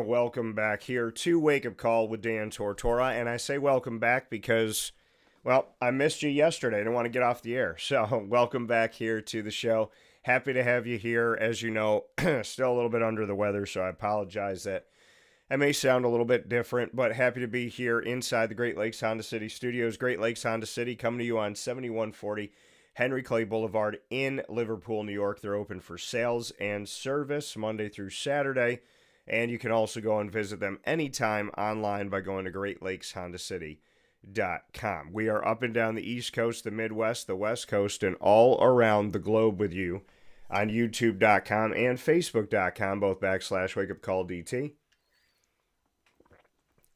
welcome back here to Wake Up Call with Dan Tortora. And I say welcome back because, well, I missed you yesterday. I didn't want to get off the air. So welcome back here to the show. Happy to have you here. As you know, still a little bit under the weather, so I apologize that I may sound a little bit different, but happy to be here inside the Great Lakes Honda City studios. Great Lakes Honda City coming to you on 7140 Henry Clay Boulevard in Liverpool, New York. They're open for sales and service Monday through Saturday, and you can also go and visit them anytime online by going to GreatLakesHondaCity.com. We are up and down the East Coast, the Midwest, the West Coast, and all around the globe with you on YouTube.com and Facebook.com, both /WakeUpCallDT,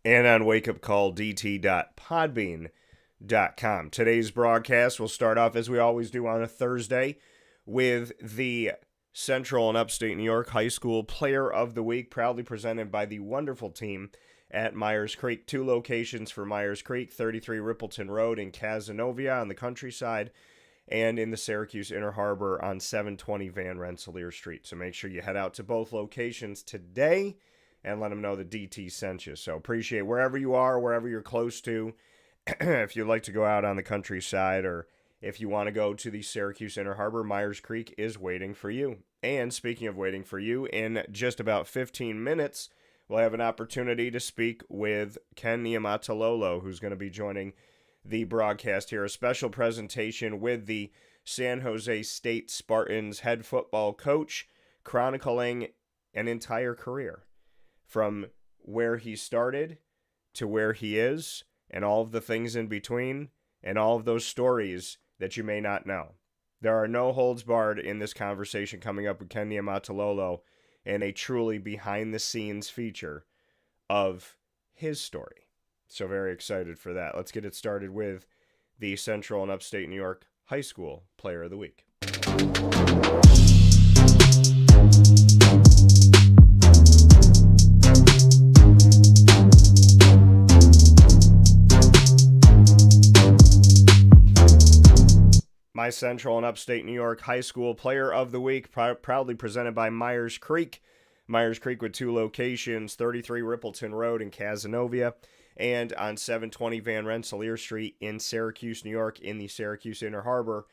and on WakeUpCallDT.podbean.com. Today's broadcast will start off as we always do on a Thursday with the Central and Upstate New York High School Player of the Week, proudly presented by the wonderful team at Myers Creek. 2 locations for Myers Creek, 33 Rippleton Road in Cazenovia on the countryside, and in the Syracuse Inner Harbor on 720 Van Rensselaer Street. So make sure you head out to both locations today and let them know the DT sent you. So appreciate wherever you are, wherever you're close to. If you'd like to go out on the countryside, or if you want to go to the Syracuse Inner Harbor, Myers Creek is waiting for you. And speaking of waiting for you, in just about 15 minutes, we'll have an opportunity to speak with Ken Niumatalolo, who's going to be joining the broadcast here. A special presentation with the San Jose State Spartans head football coach, chronicling an entire career from where he started to where he is, and all of the things in between, and all of those stories that you may not know. There are no holds barred in this conversation coming up with Ken Niumatalolo, and a truly behind-the-scenes feature of his story. So very excited for that. Let's get it started with the Central and Upstate New York High School Player of the Week. My Central and Upstate New York High School Player of the Week, proudly presented by Myers Creek. Myers Creek with 2 locations, 33 Rippleton Road in Cazenovia, and on 720 Van Rensselaer Street in Syracuse, New York, in the Syracuse Inner Harbor.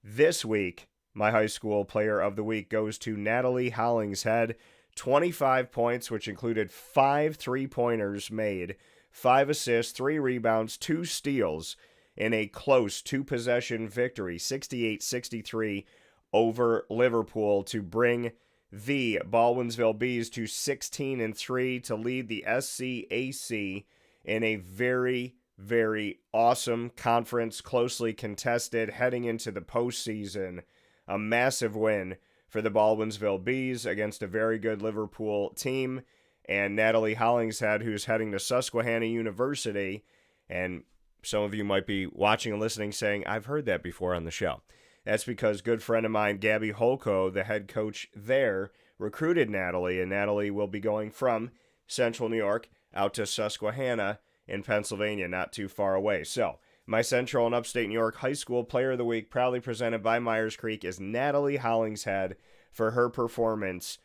This week, my High School Player of the Week goes to Natalie Hollingshead. 25 points, which included 5 3-pointers made, 5 assists, 3 rebounds, 2 steals, in a close 2-possession victory, 68-63 over Liverpool, to bring the Baldwinsville Bees to 16-3 to lead the SCAC in a very, very awesome conference, closely contested, heading into the postseason. A massive win for the Baldwinsville Bees against a very good Liverpool team, and Natalie Hollingshead, who's heading to Susquehanna University. And some of you might be watching and listening saying, I've heard that before on the show. That's because good friend of mine, Gabby Holko, the head coach there, recruited Natalie, and Natalie will be going from Central New York out to Susquehanna in Pennsylvania, not too far away. So, my Central and Upstate New York High School Player of the Week, proudly presented by Myers Creek, is Natalie Hollingshead for her performance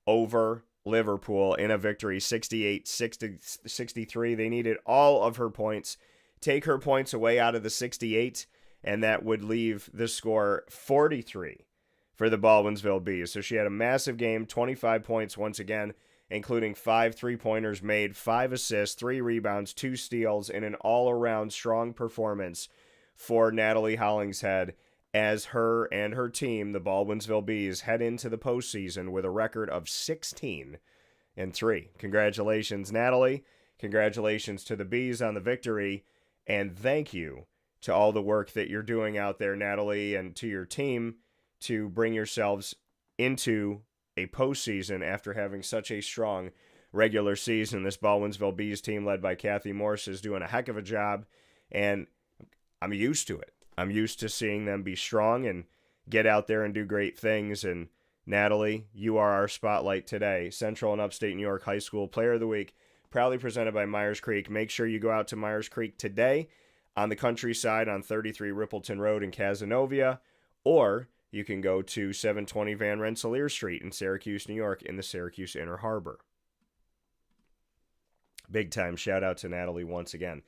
over Liverpool in a victory, 68-63. They needed all of her points. Take her points away out of the 68, and that would leave the score 43 for the Baldwinsville Bees. So she had a massive game, 25 points once again, including 5 3-pointers made, 5 assists, 3 rebounds, 2 steals, and an all-around strong performance for Natalie Hollingshead as her and her team, the Baldwinsville Bees, head into the postseason with a record of 16-3. Congratulations, Natalie. Congratulations to the Bees on the victory. And thank you to all the work that you're doing out there, Natalie, and to your team to bring yourselves into a postseason after having such a strong regular season. This Baldwinsville Bees team, led by Kathy Morse, is doing a heck of a job, and I'm used to it. I'm used to seeing them be strong and get out there and do great things. And Natalie, you are our spotlight today. Central and Upstate New York High School Player of the Week, proudly presented by Myers Creek. Make sure you go out to Myers Creek today on the countryside on 33 Rippleton Road in Cazenovia, or you can go to 720 Van Rensselaer Street in Syracuse, New York, in the Syracuse Inner Harbor. Big time shout out to Natalie once again.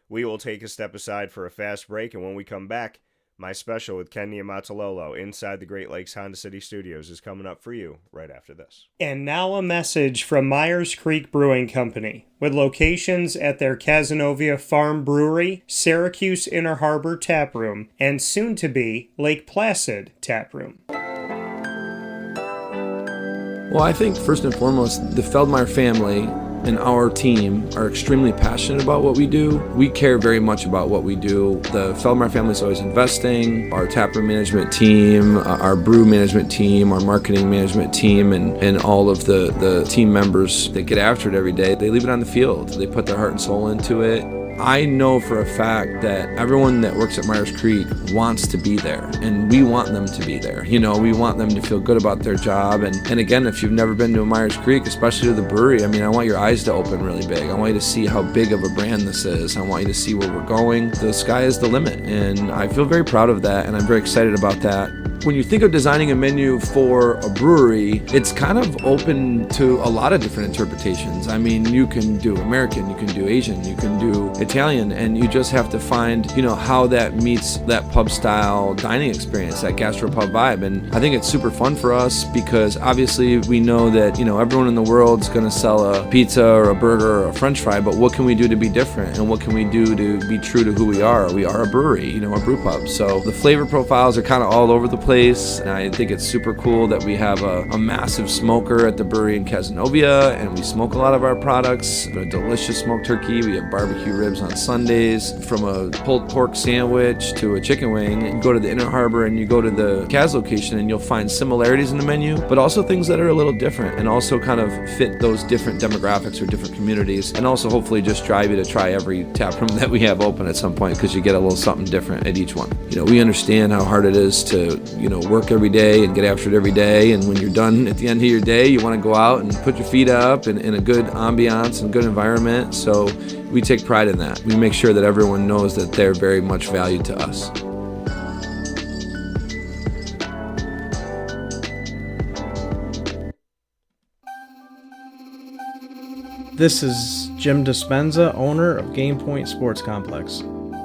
We will take a step aside for a fast break, and when we come back, my special with Ken Niumatalolo inside the Great Lakes Honda City Studios is coming up for you right after this. And now a message from Myers Creek Brewing Company, with locations at their Cazenovia Farm Brewery, Syracuse Inner Harbor Tap Room, and soon-to-be Lake Placid Tap Room. Well, I think first and foremost, the Feldmeyer family and our team are extremely passionate about what we do. We care very much about what we do. The Feldmeyer family is always investing. Our taproom management team, our brew management team, our marketing management team, and all of the team members that get after it every day, they leave it on the field. They put their heart and soul into it. I know for a fact that everyone that works at Myers Creek wants to be there, and we want them to be there. You know, we want them to feel good about their job. And again, if you've never been to a Myers Creek, especially to the brewery, I mean, I want your eyes to open really big. I want you to see how big of a brand this is. I want you to see where we're going. The sky is the limit, and I feel very proud of that, and I'm very excited about that. When you think of designing a menu for a brewery, it's kind of open to a lot of different interpretations. I mean, you can do American, you can do Asian, you can do Italian, and you just have to find, how that meets that pub style dining experience, that gastropub vibe. And I think it's super fun for us because obviously we know that, everyone in the world's going to sell a pizza or a burger or a French fry, but what can we do to be different? And what can we do to be true to who we are? We are a brewery, a brew pub. So the flavor profiles are kind of all over the place. And I think it's super cool that we have a massive smoker at the brewery in Cazenovia, and we smoke a lot of our products. We have a delicious smoked turkey. We have barbecue ribs on Sundays. From a pulled pork sandwich to a chicken wing, you go to the Inner Harbor and you go to the Caz location and you'll find similarities in the menu, but also things that are a little different and also kind of fit those different demographics or different communities, and also hopefully just drive you to try every tap room that we have open at some point because you get a little something different at each one. We understand how hard it is to, work every day and get after it every day. And when you're done at the end of your day, you want to go out and put your feet up in a good ambiance and good environment. So we take pride in that. We make sure that everyone knows that they're very much valued to us. This is Jim Dispenza, owner of Game Point Sports Complex.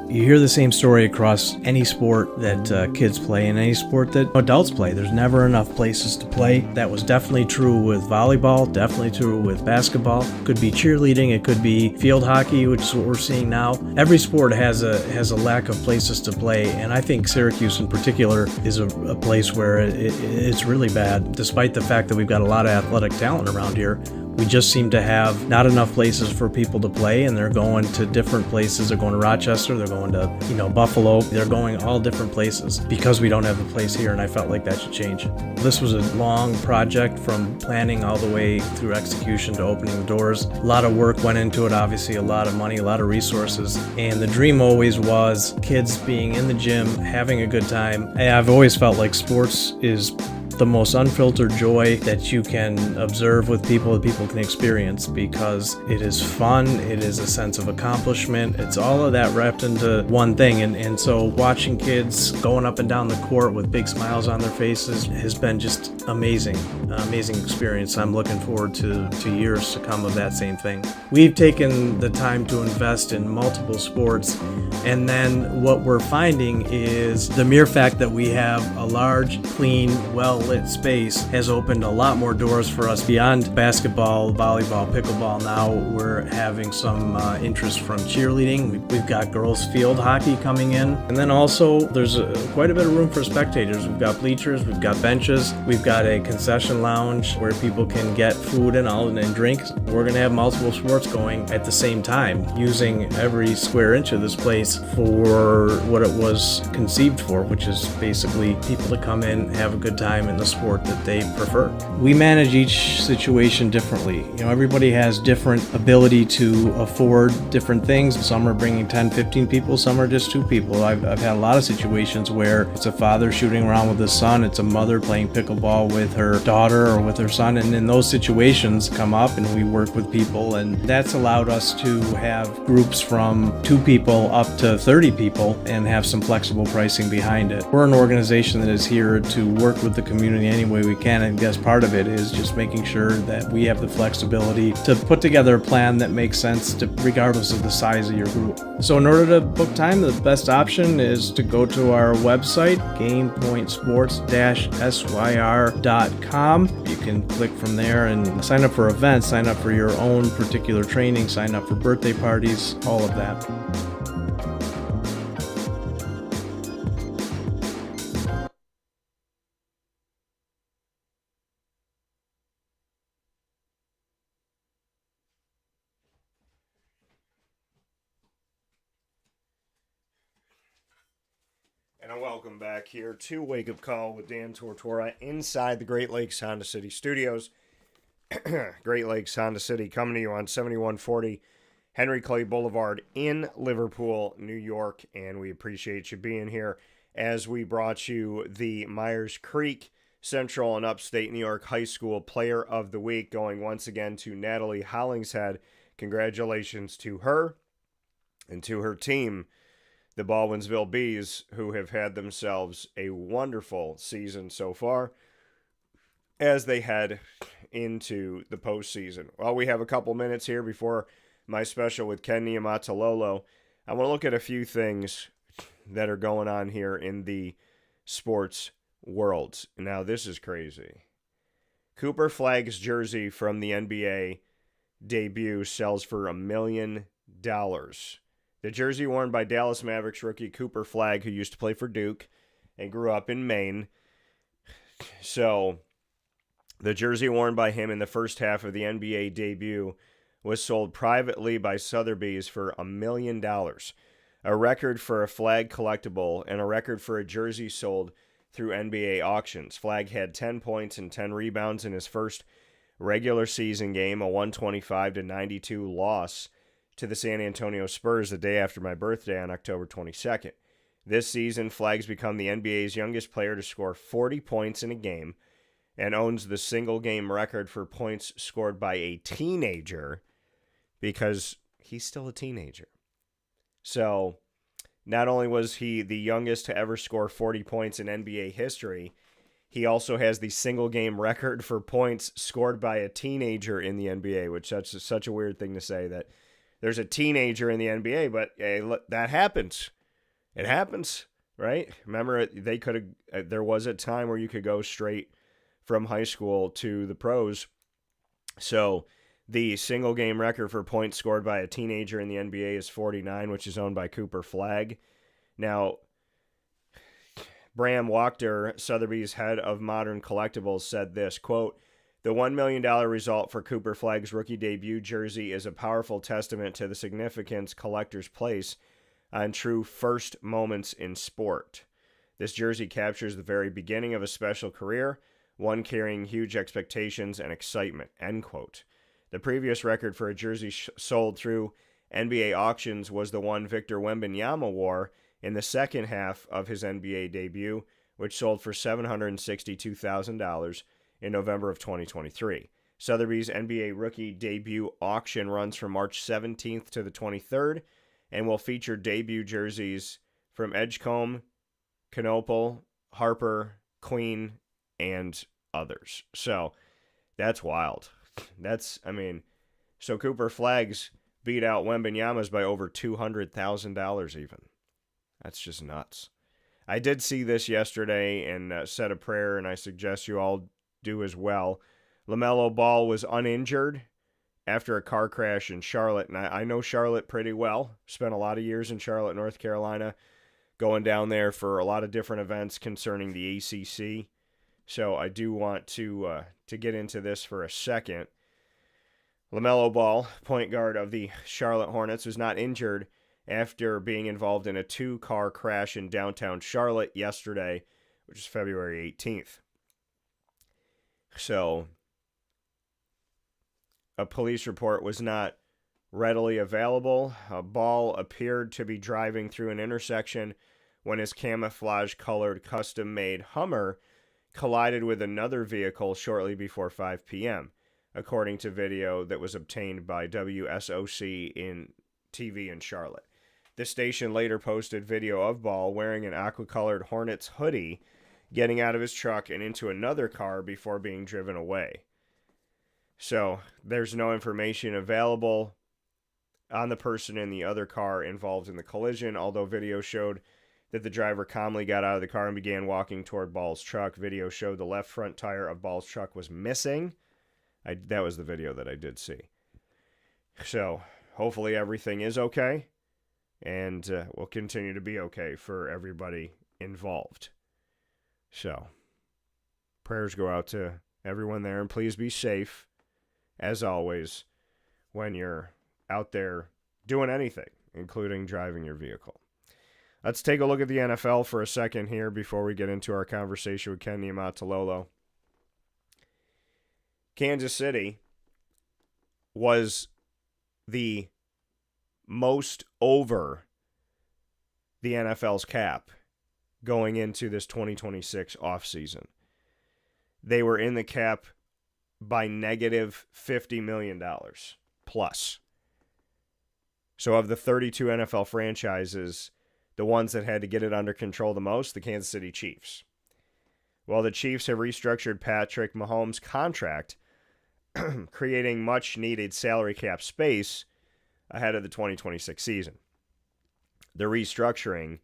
You hear the same story across any sport that kids play and any sport that adults play. There's never enough places to play. That was definitely true with volleyball, definitely true with basketball. Could be cheerleading, it could be field hockey, which is what we're seeing now. Every sport has a lack of places to play, and I think Syracuse in particular is a place where it's really bad. Despite the fact that we've got a lot of athletic talent around here, we just seem to have not enough places for people to play, and they're going to different places. They're going to Rochester, they're going to, Buffalo. They're going all different places because we don't have the place here, and I felt like that should change. This was a long project from planning all the way through execution to opening the doors. A lot of work went into it, obviously, a lot of money, a lot of resources, and the dream always was kids being in the gym, having a good time. I've always felt like sports is the most unfiltered joy that you can observe with people, that people can experience, because it is fun, it is a sense of accomplishment, it's all of that wrapped into one thing. And so watching kids going up and down the court with big smiles on their faces has been just amazing experience. I'm looking forward to years to come of that same thing. We've taken the time to invest in multiple sports, and then what we're finding is the mere fact that we have a large, clean, well-lit space has opened a lot more doors for us beyond basketball, volleyball, pickleball. Now we're having some interest from cheerleading. We've got girls field hockey coming in, and then also there's quite a bit of room for spectators. We've got bleachers, we've got benches, we've got a concession lounge where people can get food and drinks. We're going to have multiple sports going at the same time, using every square inch of this place for what it was conceived for, which is basically people to come in, have a good time in the sport that they prefer. We manage each situation differently. Everybody has different ability to afford different things. Some are bringing 10, 15 people, some are just 2 people. I've had a lot of situations where it's a father shooting around with his son, it's a mother playing pickleball with her daughter or with her son, and in those situations come up and we work with people, and that's allowed us to have groups from 2 people up to 30 people and have some flexible pricing behind it. We're an organization that is here to work with the community community any way we can. And I guess part of it is just making sure that we have the flexibility to put together a plan that makes sense regardless of the size of your group. So in order to book time, the best option is to go to our website, gamepointsports-syr.com. You can click from there and sign up for events, sign up for your own particular training, sign up for birthday parties, all of that. And welcome back here to Wake Up Call with Dan Tortora inside the Great Lakes Honda City Studios. Great Lakes Honda City coming to you on 7140 Henry Clay Boulevard in Liverpool, New York. And we appreciate you being here as we brought you the Myers Creek Central and Upstate New York High School Player of the Week, going once again to Natalie Hollingshead. Congratulations to her and to her team, the Baldwinsville Bees, who have had themselves a wonderful season so far as they head into the postseason. Well, we have a couple minutes here before my special with Ken Niumatalolo. I want to look at a few things that are going on here in the sports world. Now, this is crazy. Cooper Flagg's jersey from the NBA debut sells for $1 million. The jersey worn by Dallas Mavericks rookie Cooper Flagg, who used to play for Duke and grew up in Maine. So, the jersey worn by him in the first half of the NBA debut was sold privately by Sotheby's for $1 million. A record for a Flagg collectible and a record for a jersey sold through NBA auctions. Flagg had 10 points and 10 rebounds in his first regular season game, a 125-92 loss to the San Antonio Spurs the day after my birthday on October 22nd. This season, Flagg's become the NBA's youngest player to score 40 points in a game and owns the single-game record for points scored by a teenager because he's still a teenager. So, not only was he the youngest to ever score 40 points in NBA history, he also has the single-game record for points scored by a teenager in the NBA, which is such a weird thing to say, that there's a teenager in the NBA, but hey, that happens. It happens, right? Remember, there was a time where you could go straight from high school to the pros. So the single game record for points scored by a teenager in the NBA is 49, which is owned by Cooper Flagg. Now, Bram Wachter, Sotheby's head of modern collectibles, said this, quote, "The $1 million result for Cooper Flagg's rookie debut jersey is a powerful testament to the significance collectors place on true first moments in sport. This jersey captures the very beginning of a special career, one carrying huge expectations and excitement," end quote. The previous record for a jersey sold through NBA auctions was the one Victor Wembanyama wore in the second half of his NBA debut, which sold for $762,000 in November of 2023. Sotheby's NBA rookie debut auction runs from March 17th to the 23rd and will feature debut jerseys from Edgecombe, Knoepel, Harper, Queen, and others. So that's wild. So Cooper Flagg's beat out Wembanyama's by over $200,000 even. That's just nuts. I did see this yesterday and said a prayer, and I suggest you all do as well. LaMelo Ball was uninjured after a car crash in Charlotte, and I know Charlotte pretty well. Spent a lot of years in Charlotte, North Carolina, going down there for a lot of different events concerning the ACC. So I do want to get into this for a second. LaMelo Ball, point guard of the Charlotte Hornets, was not injured after being involved in a two-car crash in downtown Charlotte yesterday, which is February 18th. So, a police report was not readily available. Ball appeared to be driving through an intersection when his camouflage-colored custom-made Hummer collided with another vehicle shortly before 5 p.m., according to video that was obtained by WSOC in TV in Charlotte. The station later posted video of Ball wearing an aqua-colored Hornets hoodie getting out of his truck and into another car before being driven away. So there's no information available on the person in the other car involved in the collision, although video showed that the driver calmly got out of the car and began walking toward Ball's truck. Video showed the left front tire of Ball's truck was missing. That was the video that I did see. So hopefully everything is okay, and will continue to be okay for everybody involved. So prayers go out to everyone there, and please be safe, as always, when you're out there doing anything, including driving your vehicle. Let's take a look at the NFL for a second here before we get into our conversation with Ken Niumatalolo. Kansas City was the most over the NFL's cap going into this 2026 offseason. They were in the cap by negative $50 million plus. So of the 32 NFL franchises, the ones that had to get it under control the most, the Kansas City Chiefs. Well, the Chiefs have restructured Patrick Mahomes' contract, creating much-needed salary cap space ahead of the 2026 season. The restructuring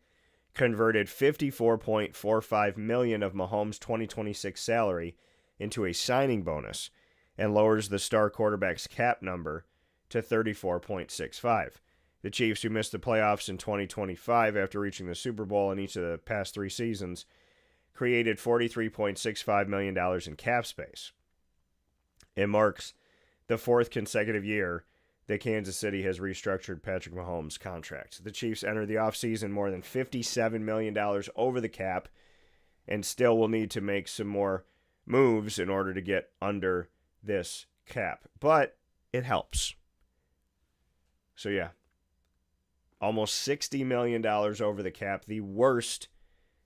converted $54.45 million of Mahomes' 2026 salary into a signing bonus and lowers the star quarterback's cap number to $34.65. The Chiefs, who missed the playoffs in 2025 after reaching the Super Bowl in each of the past 3 seasons, created $43.65 million in cap space. It marks the 4th consecutive year that Kansas City has restructured Patrick Mahomes' contract. The Chiefs entered the offseason more than $57 million over the cap and still will need to make some more moves in order to get under this cap. But it helps. So yeah, almost $60 million over the cap, the worst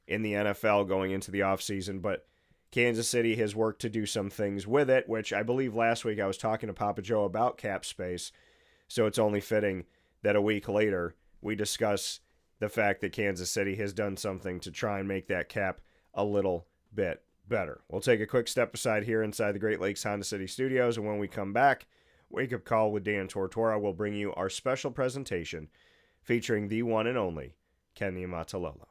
in the NFL going into the offseason, but Kansas City has worked to do some things with it, which I believe last week I was talking to Papa Joe about cap space, so it's only fitting that a week later we discuss the fact that Kansas City has done something to try and make that cap a little bit better. We'll take a quick step aside here inside the Great Lakes Honda City Studios, and when we come back, Wake Up Call with Dan Tortora will bring you our special presentation featuring the one and only Ken Niumatalolo.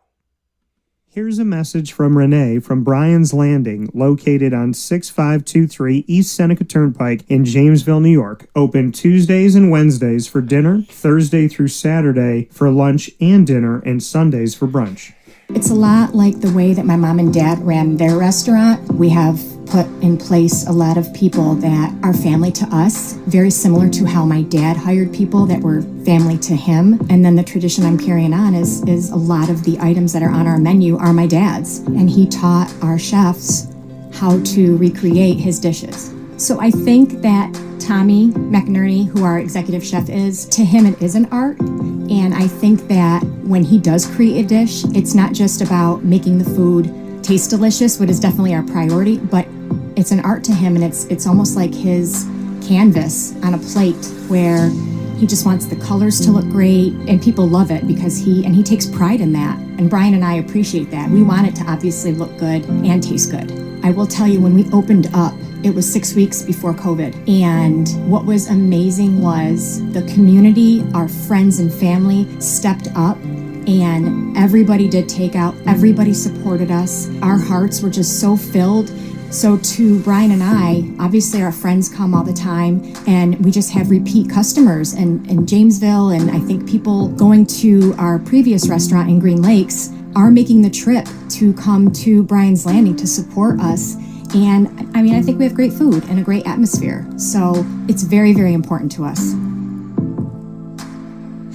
Here's a message from Renee from Bryan's Landing, located on 6523 East Seneca Turnpike in Jamesville, New York. Open Tuesdays and Wednesdays for dinner, Thursday through Saturday for lunch and dinner, and Sundays for brunch. It's a lot like the way that my mom and dad ran their restaurant. We have put in place a lot of people that are family to us, very similar to how my dad hired people that were family to him. And then the tradition I'm carrying on is a lot of the items that are on our menu are my dad's. And he taught our chefs how to recreate his dishes. So I think that Tommy McInerney, who our executive chef is, to him it is an art. And I think that when he does create a dish, it's not just about making the food taste delicious, which is definitely our priority, but it's an art to him, and it's almost like his canvas on a plate where he just wants the colors to look great, and people love it because he takes pride in that. And Brian and I appreciate that. We want it to obviously look good and taste good. I will tell you, when we opened up, it was 6 weeks before COVID. And what was amazing was the community, our friends and family stepped up, and everybody did takeout. Everybody supported us. Our hearts were just so filled. So to Brian and I, obviously our friends come all the time, and we just have repeat customers in Jamesville, and I think people going to our previous restaurant in Green Lakes are making the trip to come to Bryan's Landing to support us. And I mean, I think we have great food and a great atmosphere. So it's very, very important to us.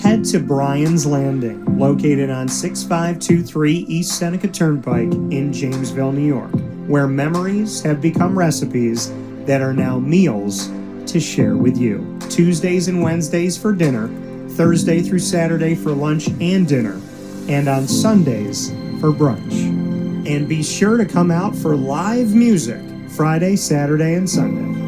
Head to Bryan's Landing, located on 6523 East Seneca Turnpike in Jamesville, New York, where memories have become recipes that are now meals to share with you. Tuesdays and Wednesdays for dinner, Thursday through Saturday for lunch and dinner, and on Sundays for brunch. And be sure to come out for live music Friday, Saturday, and Sunday.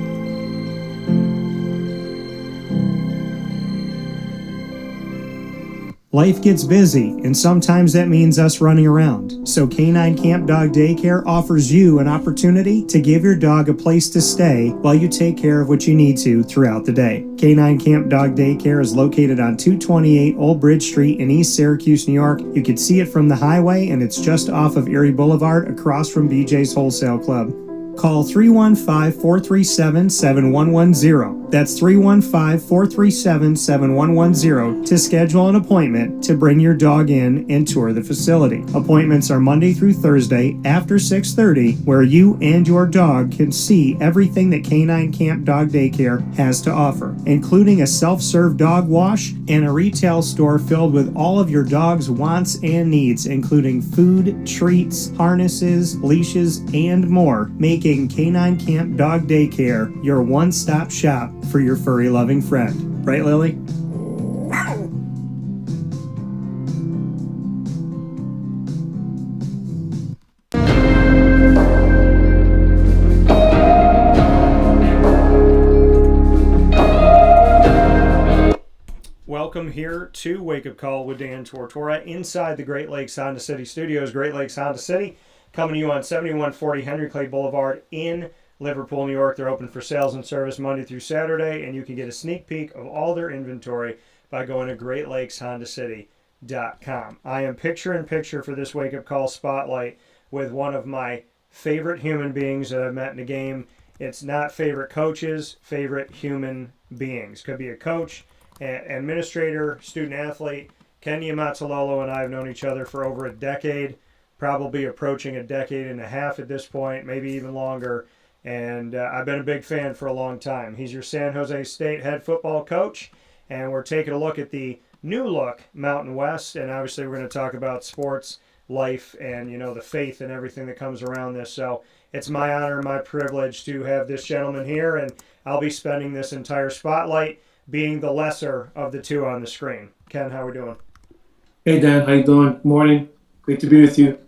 Life gets busy, and sometimes that means us running around. So Canine Camp Dog Daycare offers you an opportunity to give your dog a place to stay while you take care of what you need to throughout the day. Canine Camp Dog Daycare is located on 228 Old Bridge Street in East Syracuse, New York. You can see it from the highway, and it's just off of Erie Boulevard across from BJ's Wholesale Club. Call 315-437-7110. That's 315-437-7110 to schedule an appointment to bring your dog in and tour the facility. Appointments are Monday through Thursday after 6:30, where you and your dog can see everything that Canine Camp Dog Daycare has to offer, including a self-serve dog wash and a retail store filled with all of your dog's wants and needs, including food, treats, harnesses, leashes, and more, making Canine Camp Dog Daycare your one-stop shop for your furry loving friend. Right, Lily? Welcome here to Wake Up Call with Dan Tortora inside the Great Lakes Honda City Studios. Great Lakes Honda City coming to you on 7140 Henry Clay Boulevard in Liverpool, New York. They're open for sales and service Monday through Saturday, and you can get a sneak peek of all their inventory by going to GreatLakesHondaCity.com. I am picture-in-picture for this Wake Up Call spotlight with one of my favorite human beings that I've met in the game. It's not favorite coaches, favorite human beings. Could be a coach, administrator, student athlete. Ken Niumatalolo and I have known each other for over a decade, probably approaching a decade and a half at this point, maybe even longer. And I've been a big fan for a long time. He's your San Jose State head football coach, and we're taking a look at the new look Mountain West. And obviously, we're going to talk about sports, life, and the faith and everything that comes around this. So it's my honor and my privilege to have this gentleman here, and I'll be spending this entire spotlight being the lesser of the two on the screen. Ken, how we doing? Hey Dan, how you doing? Morning. Great to be with you.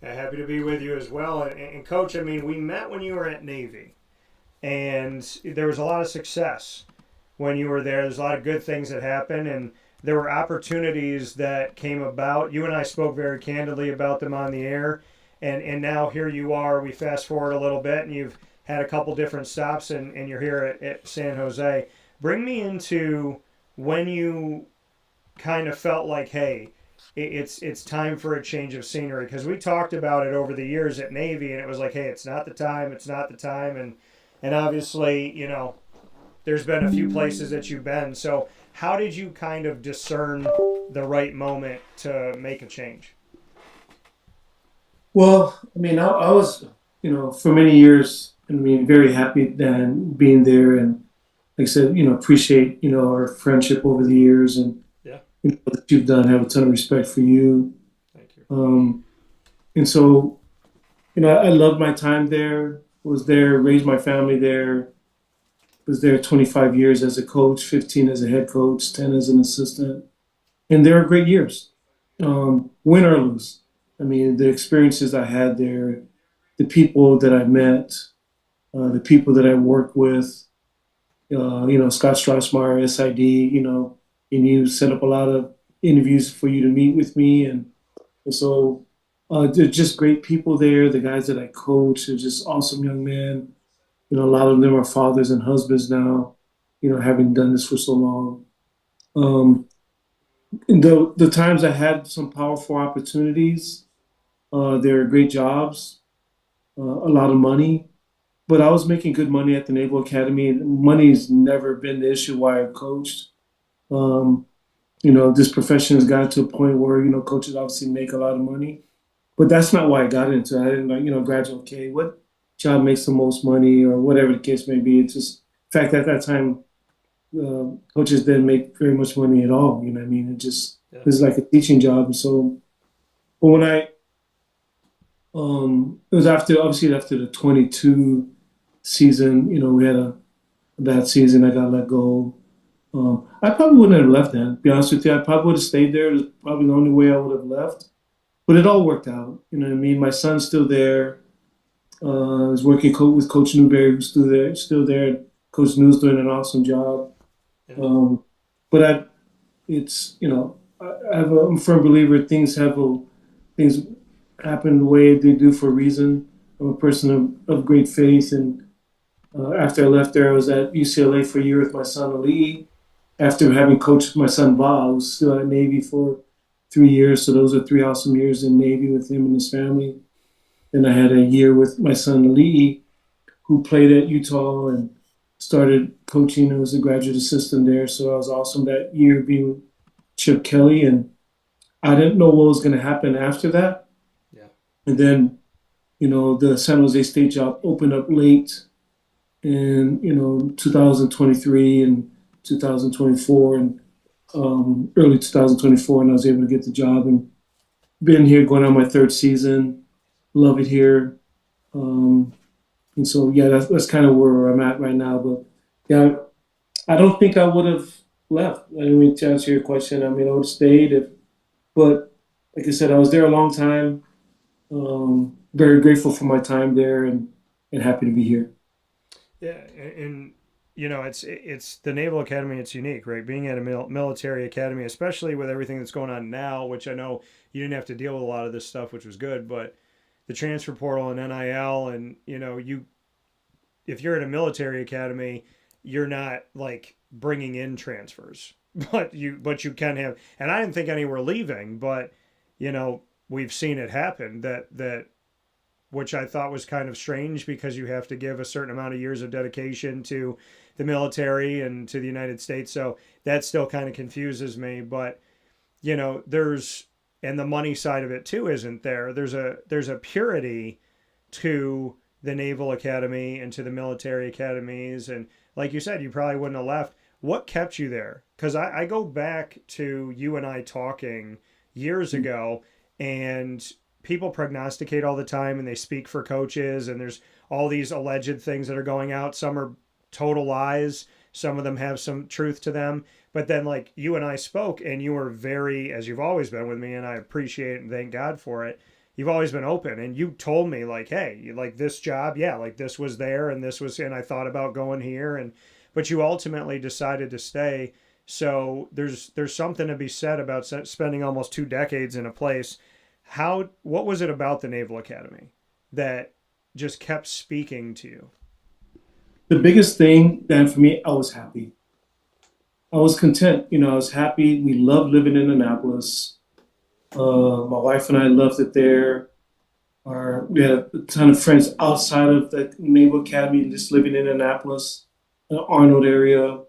Happy to be with you as well. And Coach, I mean, we met when you were at Navy, and there was a lot of success when you were there. There's a lot of good things that happened, and there were opportunities that came about. You and I spoke very candidly about them on the air, and now here you are. We fast forward a little bit, and you've had a couple different stops, and you're here at San Jose. Bring me into when you kind of felt like, hey, it's time for a change of scenery, because we talked about it over the years at Navy, and it was like, hey, it's not the time, and obviously, there's been a few places that you've been. So how did you kind of discern the right moment to make a change? Well, I mean, I was, for many years, very happy then being there, and like I said, appreciate, our friendship over the years, and what you've done. Have a ton of respect for you. Thank you. And so, I loved my time there. Was there, raised my family there. Was there 25 years as a coach, 15 as a head coach, 10 as an assistant, and they were great years. Win or lose, the experiences I had there, the people that I met, the people that I worked with. Scott Strassmeyer, SID. And you set up a lot of interviews for you to meet with me. And so they're just great people there. The guys that I coach are just awesome young men. A lot of them are fathers and husbands now, having done this for so long. And the times I had some powerful opportunities, they were great jobs, a lot of money. But I was making good money at the Naval Academy. Money's never been the issue why I coached. This profession has gotten to a point where, coaches obviously make a lot of money, but that's not why I got into it. I didn't graduate, okay, what job makes the most money or whatever the case may be. It's just, in fact, at that time, coaches didn't make very much money at all. It was like a teaching job. And so, but when it was after the 22 season, we had a bad season. I got let go. I probably wouldn't have left then, to be honest with you. I probably would have stayed there. It's probably the only way I would have left. But it all worked out. My son's still there. I was working with Coach Newberry, who's still there. Coach New's doing an awesome job. But I'm a firm believer things happen the way they do for a reason. I'm a person of great faith, and after I left there, I was at UCLA for a year with my son Ali. After having coached my son Bob, I was still at Navy for 3 years. So those are 3 awesome years in Navy with him and his family. Then I had a year with my son Ali, who played at Utah and started coaching and was a graduate assistant there. So I was awesome that year being with Chip Kelly. And I didn't know what was going to happen after that. Yeah. And then, the San Jose State job opened up late in, 2023 and 2024 and early 2024. And I was able to get the job and been here going on my third season. Love it here. And so, yeah, that's kind of where I'm at right now. But yeah, I don't think I would have left. I mean, to answer your question, I mean, I would have stayed but like I said, I was there a long time. Very grateful for my time there and happy to be here. Yeah, and it's the Naval Academy. It's unique, right? Being at a military academy, especially with everything that's going on now, which I know you didn't have to deal with a lot of this stuff, which was good. But the transfer portal and NIL, and if you're at a military academy, you're not like bringing in transfers, but you can have. And I didn't think any were leaving, but we've seen it happen. That which I thought was kind of strange because you have to give a certain amount of years of dedication to the military and to the United States. So that still kind of confuses me. But and the money side of it too isn't there. There's a purity to the Naval Academy and to the military academies. And like you said, you probably wouldn't have left. What kept you there? Because I go back to you and I talking years ago, and people prognosticate all the time and they speak for coaches, and there's all these alleged things that are going out. Some are total lies. Some of them have some truth to them. But then like you and I spoke, and you were very, as you've always been with me, and I appreciate it and thank God for it. You've always been open, and you told me like, hey, you like this job. Yeah. Like this was there and this was, and I thought about going here, but you ultimately decided to stay. So there's something to be said about spending almost 2 decades in a place. What was it about the Naval Academy that just kept speaking to you? The biggest thing, Dan, for me, I was happy. I was content. I was happy. We loved living in Annapolis. My wife and I loved it there. We had a ton of friends outside of the Naval Academy, just living in Annapolis, the Arnold area.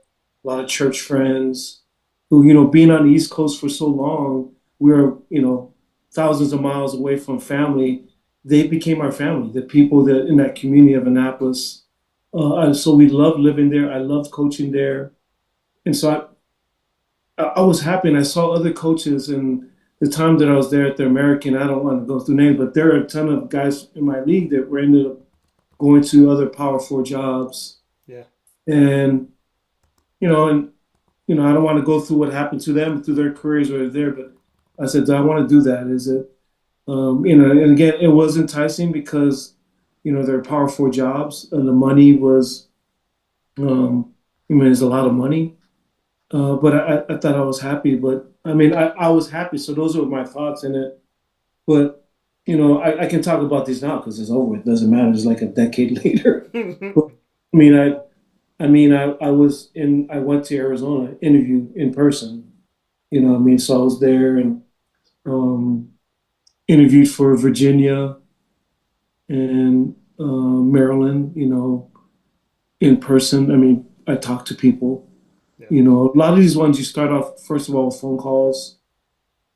A lot of church friends who, being on the East Coast for so long, we were, thousands of miles away from family. They became our family. The people that in that community of Annapolis. So we loved living there. I loved coaching there. And so I was happy, and I saw other coaches in the time that I was there at the American. I don't want to go through names, but there are a ton of guys in my league that were ended up going to other Power 4 jobs. Yeah. And, I don't want to go through what happened to them through their careers or there, but I said, do I want to do that? Is it, and again, it was enticing because, there are Power 4 jobs, and the money was, there's a lot of money. But I thought I was happy. But I was happy. So those were my thoughts in it. But I can talk about this now because it's over. It doesn't matter. It's like a decade later. But, I went to Arizona, interviewed in person. So I was there and interviewed for Virginia and Maryland. In person. I talked to people. Yeah. A lot of these ones you start off first of all with phone calls,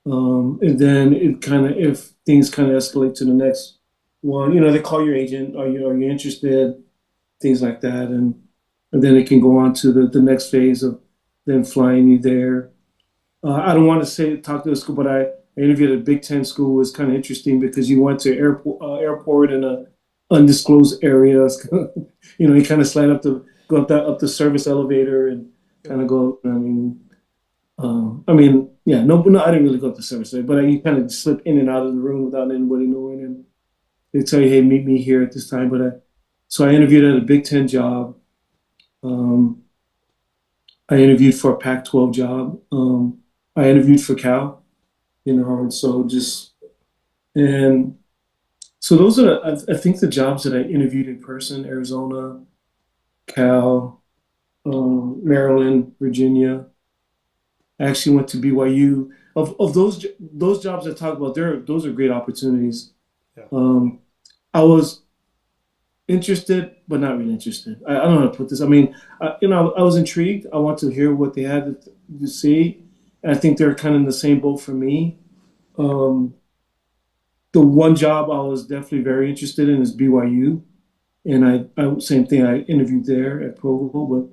and then if things kind of escalate to the next one, they call your agent. Are you interested? Things like that, and then it can go on to the next phase of them flying you there. I don't want to talk to the school, but I interviewed at a Big Ten school. It was kind of interesting because you went to airport in a undisclosed area. You kind of slide up up the service elevator and kind of go. No, I didn't really go up the service elevator, but you kind of slip in and out of the room without anybody knowing, and they tell you, "Hey, meet me here at this time." So I interviewed at a Big Ten job. I interviewed for a Pac-12 job. I interviewed for Cal, and and so those are, I think, the jobs that I interviewed in person: Arizona, Cal, Maryland, Virginia. I actually went to BYU. Of those jobs I talk about, those are great opportunities. Yeah. I was interested, but not really interested. I don't know how to put this. I mean, I was intrigued. I want to hear what they had to see. And I think they're kind of in the same boat for me. Um, the one job I was definitely very interested in is BYU, and I same thing. I interviewed there at Provo, but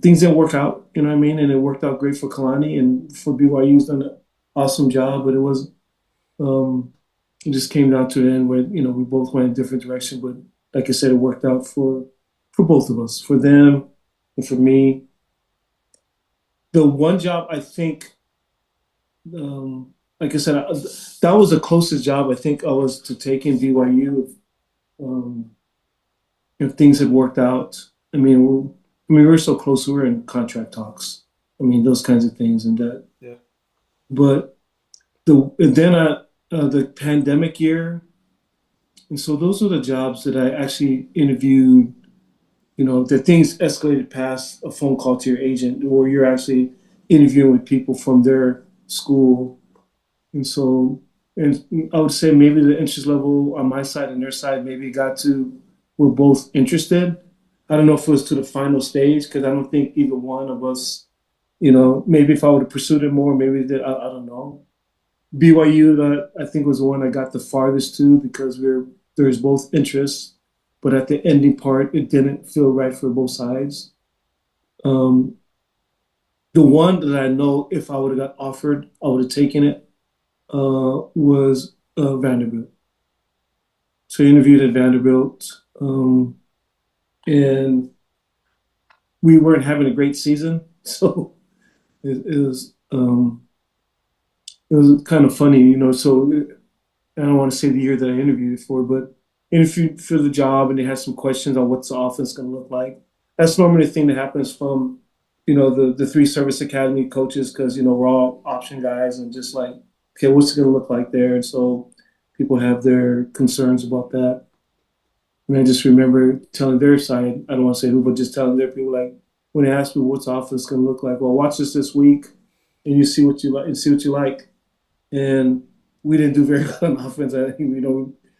things didn't work out. You know what I mean? And it worked out great for Kalani and for BYU's done an awesome job. But um, it just came down to the end where we both went in different directions. But like I said, it worked out for both of us, for them and for me. The one job I think, like I said, that was the closest job I think I was to taking BYU. Um, if things had worked out, we were so close. We were in contract talks. I mean, those kinds of things, and that. Yeah. But the pandemic year, and so those were the jobs that I actually interviewed. The things escalated past a phone call to your agent, or you're actually interviewing with people from their school. And so, and I would say maybe the interest level on my side and their side maybe got to, we're both interested. I don't know if it was to the final stage, because I don't think either one of us, maybe if I would have pursued it more, maybe that, I don't know. BYU, I think, was the one I got the farthest to, because there's both interests, but at the ending part, it didn't feel right for both sides. Um, the one that I know if I would have got offered, I would have taken it, was Vanderbilt. So I interviewed at Vanderbilt, and we weren't having a great season, so it was kind of funny, So I don't want to say the year that I interviewed for, but interviewed for the job, and they had some questions on what's the offense going to look like. That's normally the thing that happens from, the three service academy coaches, because we're all option guys, and just like, okay, what's it going to look like there? And so people have their concerns about that. And I just remember telling their side, I don't want to say who, but just telling their people, like, when they asked me what's the offense going to look like, well, watch this week, and you see what you like, and see what you like. And we didn't do very good on offense. I think,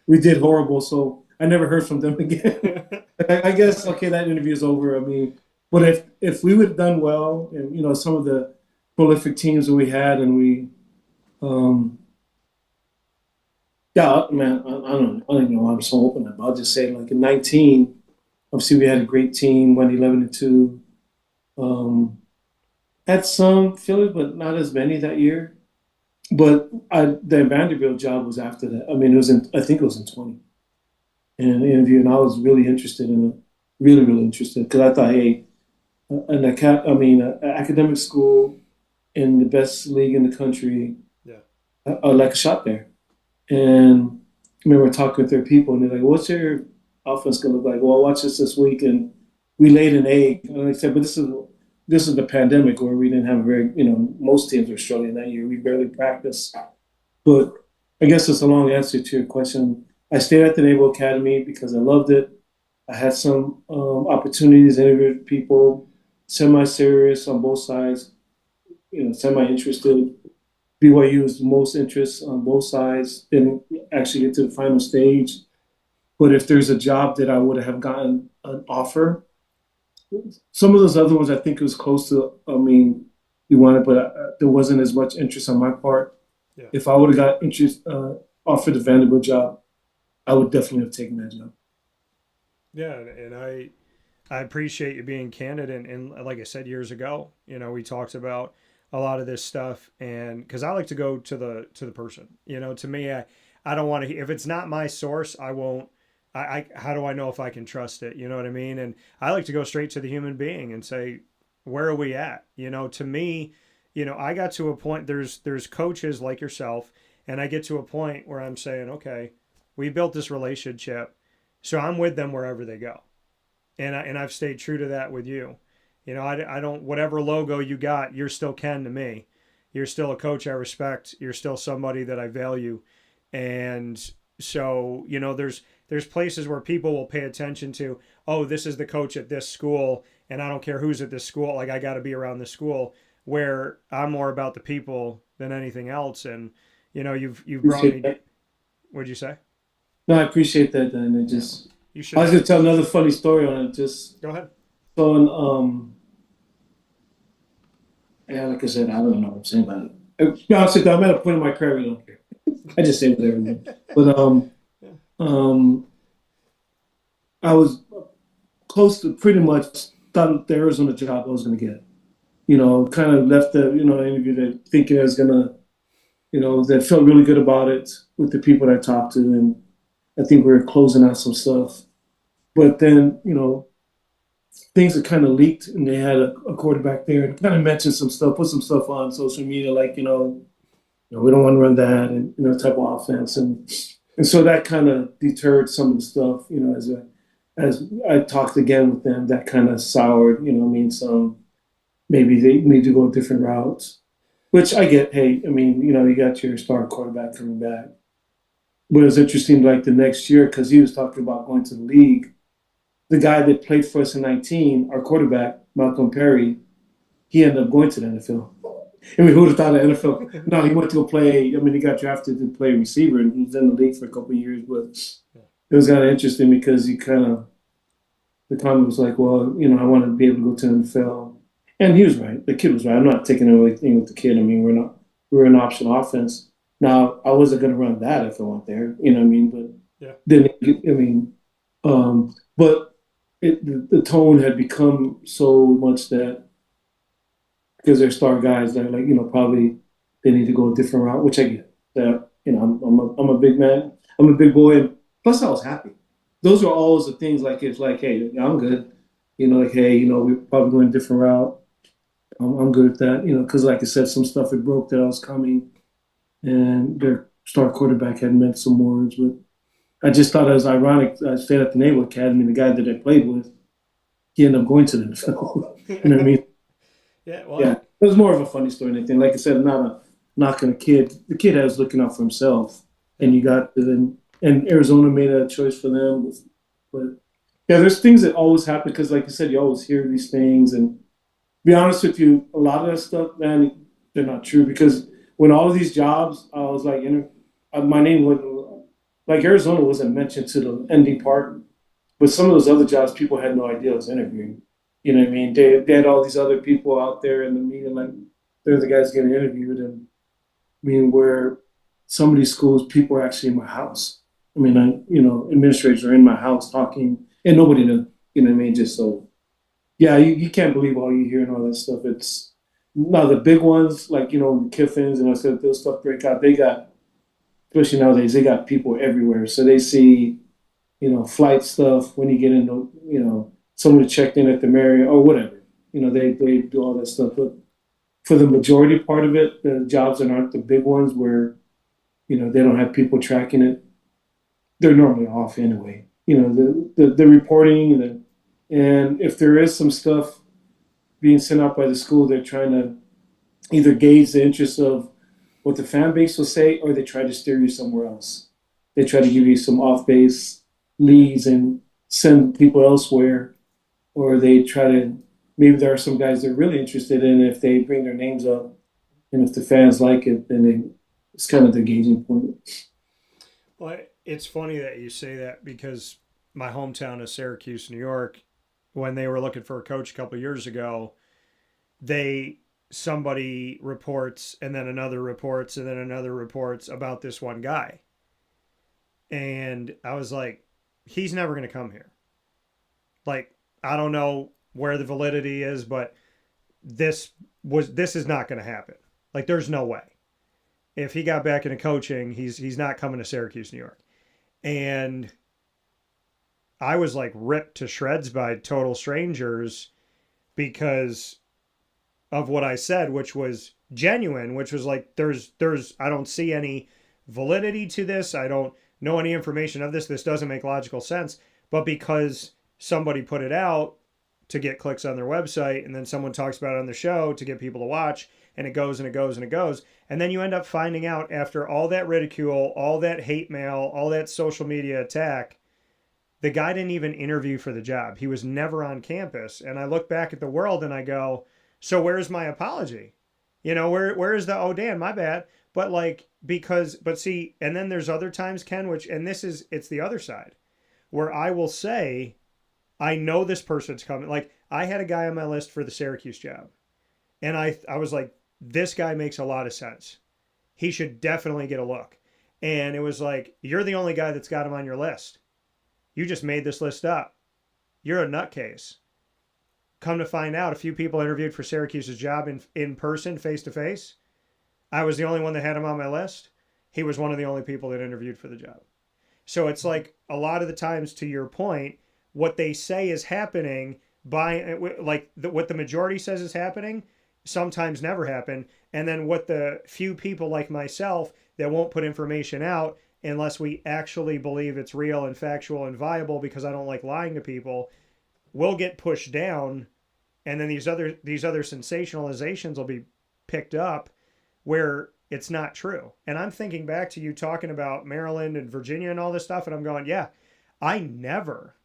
we did horrible. So I never heard from them again. I guess, okay, that interview is over. I mean, but if we would have done well, and some of the prolific teams that we had, and we, yeah, man, I don't even know why I'm so open about. I'll just say, like, in 19, obviously we had a great team, went 11-2. Had some failures, but not as many that year. But the Vanderbilt job was after that. I mean, I think it was in 20. And the interview, and I was really interested in it, really, really interested, because I thought, hey, an academic school in the best league in the country, Yeah. I'd like a shot there. And I remember talking with their people, and they're like, what's your offense going to look like? Well, watch this week. And we laid an egg. And I said, but this is the pandemic, where we didn't have a very, most teams were struggling that year. We barely practiced. But I guess it's a long answer to your question. I stayed at the Naval Academy because I loved it. I had some opportunities, interviewed people, semi-serious on both sides, semi-interested. BYU was the most interest on both sides. Didn't actually get to the final stage. But if there's a job that I would have gotten an offer, some of those other ones, I think it was close to, you wanted, but there wasn't as much interest on my part. Yeah. If I would have got offered the Vanderbilt job, I would definitely have taken that job. Yeah, and I appreciate you being candid, and like I said years ago, we talked about a lot of this stuff, and because I like to go to the person, to me, I don't want to, if it's not my source, I won't. How do I know if I can trust it? You know what I mean? And I like to go straight to the human being and say, where are we at? To me, I got to a point, there's coaches like yourself, and I get to a point where I'm saying, okay, we built this relationship, so I'm with them wherever they go. And I've stayed true to that with you. I don't, whatever logo you got, you're still Ken to me. you're still a coach I respect. You're still somebody that I value. And so, you know, there's places where people will pay attention to, oh, this is the coach at this school, and I don't care who's at this school. Like, I got to be around this school, where I'm more about the people than anything else. And, you know, you've brought me. What'd you say? No, I appreciate that, Dan. It just, You should. I was going to tell another funny story on it. Just Go ahead. so, yeah, like I said, I don't know what I'm saying about it. To be honest with you, I'm at a point in my career I don't care. I just say whatever. But I was close to pretty much thought the Arizona job I was going to get. You know, kind of left the interview that thinking I was going to, you know, that felt really good about it with the people that I talked to, and I think we were closing out some stuff. But then, you know, things had kind of leaked, and they had a quarterback there, and kind of mentioned some stuff, put some stuff on social media, like, you know, we don't want to run that, and, you know, type of offense, and so that kind of deterred some of the stuff, you know, as I talked again with them, that kind of soured, you know, I mean, some maybe they need to go different routes, which I get. Hey, I mean, you know, you got your star quarterback coming back, but it was interesting, like the next year, because he was talking about going to the league. The guy that played for us in 19, our quarterback, Malcolm Perry, he ended up going to the NFL. I mean, who would have thought of NFL? No, he went to go play. I mean, he got drafted to play receiver, and he was in the league for a couple of years. But it was kind of interesting because the comment was like, well, you know, I want to be able to go to the NFL. And he was right. The kid was right. I'm not taking anything with the kid. I mean, we're an option offense. Now, I wasn't going to run that if I went there. You know what I mean? But yeah. Then, I mean, but the tone had become so much that, because they're star guys, they're like, you know, probably they need to go a different route, which I get. That, you know, I'm a big man, I'm a big boy, and plus I was happy. Those are always the things, like, it's like, hey, I'm good, you know, like, hey, you know, we're probably going a different route. I'm good with that, you know, because like I said, some stuff had broke that I was coming, and their star quarterback had meant some words, but I just thought it was ironic. I stayed at the Naval Academy, and the guy that I played with, he ended up going to the NFL. You know what I mean? Yeah, well, yeah, it was more of a funny story than anything. Like I said, not a knock on a kid. The kid was looking out for himself, and you got to them. And Arizona made a choice for them. But yeah, there's things that always happen because, like I said, you always hear these things. And to be honest with you, a lot of that stuff, man, they're not true. Because when all of these jobs, I was like, my name wasn't, like, Arizona wasn't mentioned to the ending part. But some of those other jobs, people had no idea I was interviewing. You know what I mean? They had all these other people out there in the media, like, they're the guys getting interviewed. And I mean, where some of these schools, people are actually in my house. I mean, administrators are in my house talking, and nobody knew. You know what I mean? Just so, yeah, you can't believe all you hear and all that stuff. It's now the big ones, like, you know, Kiffins, and I said those stuff break out. They got, especially nowadays, they got people everywhere. So they see, you know, flight stuff when you get into, you know, somebody checked in at the Meier or whatever. You know, they do all that stuff. But for the majority part of it, the jobs that aren't the big ones where, you know, they don't have people tracking it, they're normally off anyway. You know, the reporting, and if there is some stuff being sent out by the school, they're trying to either gauge the interest of what the fan base will say, or they try to steer you somewhere else. They try to give you some off-base leads and send people elsewhere, or they try to, maybe there are some guys they're really interested in. If they bring their names up, and if the fans like it, then it's kind of the gauging point. Well, it's funny that you say that, because my hometown is Syracuse, New York. When they were looking for a coach a couple of years ago, somebody reports, and then another reports, and then another reports about this one guy. And I was like, he's never going to come here. Like, I don't know where the validity is, but this is not going to happen. Like, there's no way. If he got back into coaching, he's not coming to Syracuse, New York. And I was like ripped to shreds by total strangers because of what I said, which was genuine, which was like, there's I don't see any validity to this. I don't know any information of this. This doesn't make logical sense. But because somebody put it out to get clicks on their website, and then someone talks about it on the show to get people to watch, and it goes and it goes and it goes. And then you end up finding out after all that ridicule, all that hate mail, all that social media attack, the guy didn't even interview for the job. He was never on campus. And I look back at the world and I go, so where's my apology? You know, where is the, oh, Dan, my bad. But like, but see, and then there's other times, Ken, it's the other side where I will say, I know this person's coming. Like, I had a guy on my list for the Syracuse job. And I was like, this guy makes a lot of sense. He should definitely get a look. And it was like, you're the only guy that's got him on your list. You just made this list up. You're a nutcase. Come to find out, a few people interviewed for Syracuse's job in person, face to face. I was the only one that had him on my list. He was one of the only people that interviewed for the job. So it's like a lot of the times, to your point, what they say is happening what the majority says is happening sometimes never happen. And then what the few people like myself that won't put information out unless we actually believe it's real and factual and viable, because I don't like lying to people, will get pushed down. And then these other sensationalizations will be picked up where it's not true. And I'm thinking back to you talking about Maryland and Virginia and all this stuff. And I'm going, yeah, I never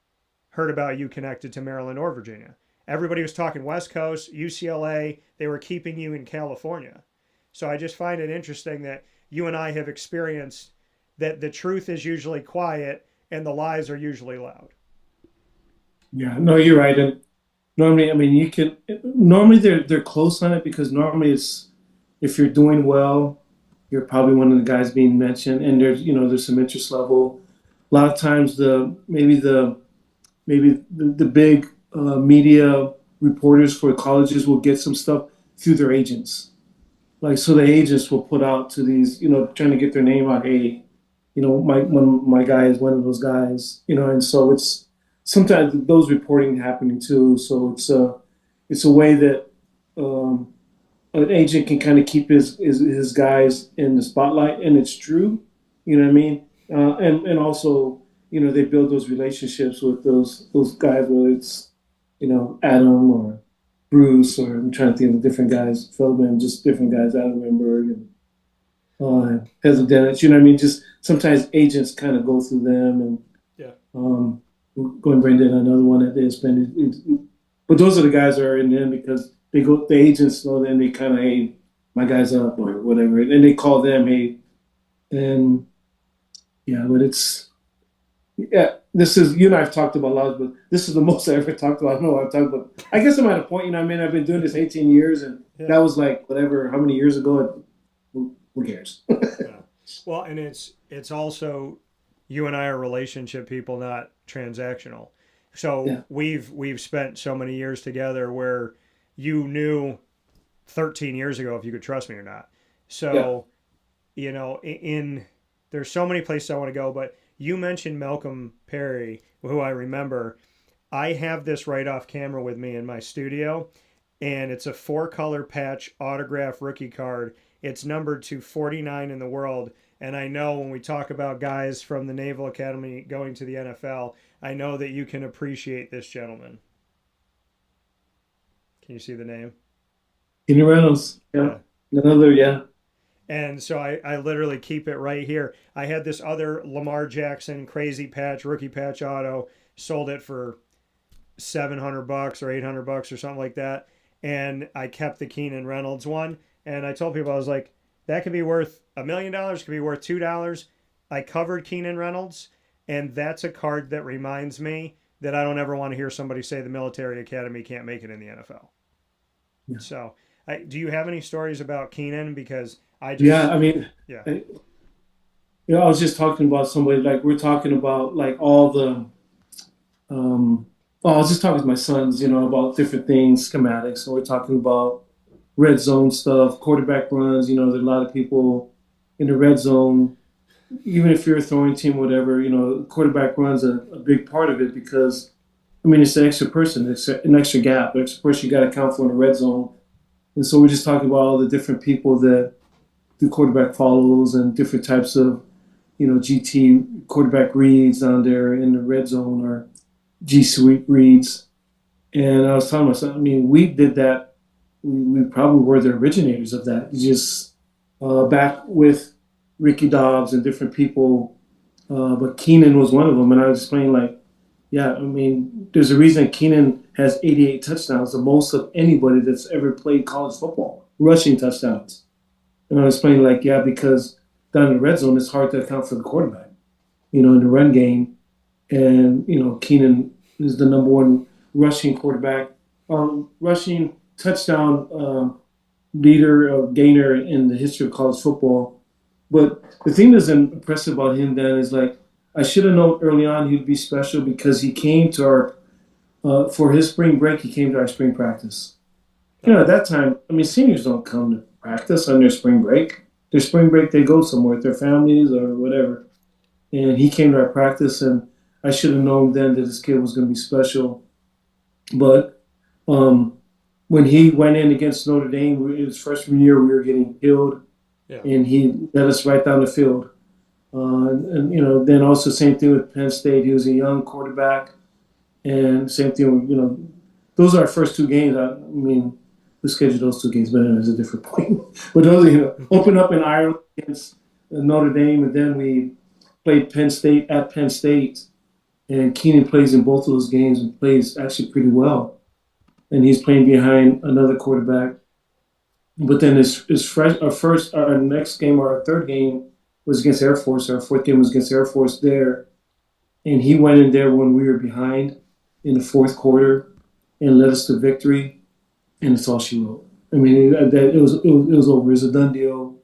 heard about you connected to Maryland or Virginia. Everybody was talking West Coast, UCLA. They were keeping you in California. So I just find it interesting that you and I have experienced that the truth is usually quiet and the lies are usually loud. Yeah, no, you're right. And normally, I mean, normally they're close on it, because normally it's, if you're doing well, you're probably one of the guys being mentioned, and there's some interest level. A lot of times maybe the big media reporters for colleges will get some stuff through their agents. Like, so the agents will put out to these, trying to get their name out. Hey, my guy is one of those guys, and so it's sometimes those reporting happening too. So it's a way that an agent can kind of keep his guys in the spotlight, and it's true, you know what I mean? And also, they build those relationships with those guys, whether it's, Adam or Bruce, or I'm trying to think of different guys, Feldman, just different guys, Adam Renberg and Hezl Dennis, you know what I mean? Just sometimes agents kind of go through them, and going Brendan, another one that they spend. But those are the guys that are in them, because the agents know, then they kind of, hey, my guy's up or whatever, and they call them, hey, and yeah, but this is, you and I have talked about a lot, but this is the most I ever talked about. I don't know what I've talked about. I guess I'm at a point, I've been doing this 18 years, and that was like, whatever, how many years ago, who cares? Yeah. Well, and it's also, you and I are relationship people, not transactional. So we've spent so many years together where you knew 13 years ago if you could trust me or not. So, there's so many places I want to go, but you mentioned Malcolm Perry, who I remember. I have this right off camera with me in my studio, and it's a 4-color patch autograph rookie card. It's numbered to 49 in the world. And I know when we talk about guys from the Naval Academy going to the NFL, I know that you can appreciate this gentleman. Can you see the name? Kenny Reynolds. Yeah. Another, yeah. And so I literally keep it right here. I had this other Lamar Jackson crazy patch, rookie patch auto, sold it for $700 or $800 or something like that. And I kept the Keenan Reynolds one. And I told people, I was like, that could be worth $1 million, could be worth $2. I covered Keenan Reynolds, and that's a card that reminds me that I don't ever want to hear somebody say the military academy can't make it in the NFL. Yeah. So, do you have any stories about Keenan? Because I just... Yeah, I mean... Yeah. I was just talking about somebody, like, we're talking about, like, all the... I was just talking to my sons, about different things, schematics, and we're talking about red zone stuff, quarterback runs. There are a lot of people in the red zone, even if you're a throwing team, whatever, quarterback runs a big part of it, because, it's an extra person, it's an extra gap, an extra person you got to account for in the red zone. And so we're just talking about all the different people that do quarterback follows and different types of, GT quarterback reads down there in the red zone, or G Suite reads. And I was telling myself, we did that we probably were the originators of that. Just back with Ricky Dobbs and different people, but Keenan was one of them. And I was explaining like, yeah, I mean, there's a reason Keenan has 88 touchdowns, the most of anybody that's ever played college football, rushing touchdowns. And I was explaining like, yeah, because down in the red zone, it's hard to account for the quarterback, in the run game. And, Keenan is the number one rushing quarterback, rushing touchdown leader or gainer in the history of college football. But the thing that's impressive about him then is like, I should have known early on he'd be special because he came to for his spring break, he came to our spring practice. At that time, I mean, seniors don't come to practice on their spring break. Their spring break, they go somewhere with their families or whatever. And he came to our practice, and I should have known then that this kid was going to be special. But when he went in against Notre Dame, his freshman year, we were getting killed, and he led us right down the field. Then also same thing with Penn State. He was a young quarterback, and same thing with, those are our first two games. I mean, we scheduled those two games, but it's a different point. But those, open up in Ireland against Notre Dame, and then we played Penn State at Penn State, and Keenan plays in both of those games and plays actually pretty well. And he's playing behind another quarterback. But then our next game, or our third game, was against Air Force. Our fourth game was against Air Force there. And he went in there when we were behind in the fourth quarter and led us to victory. And it's all she wrote. I mean, it was over. It was a done deal.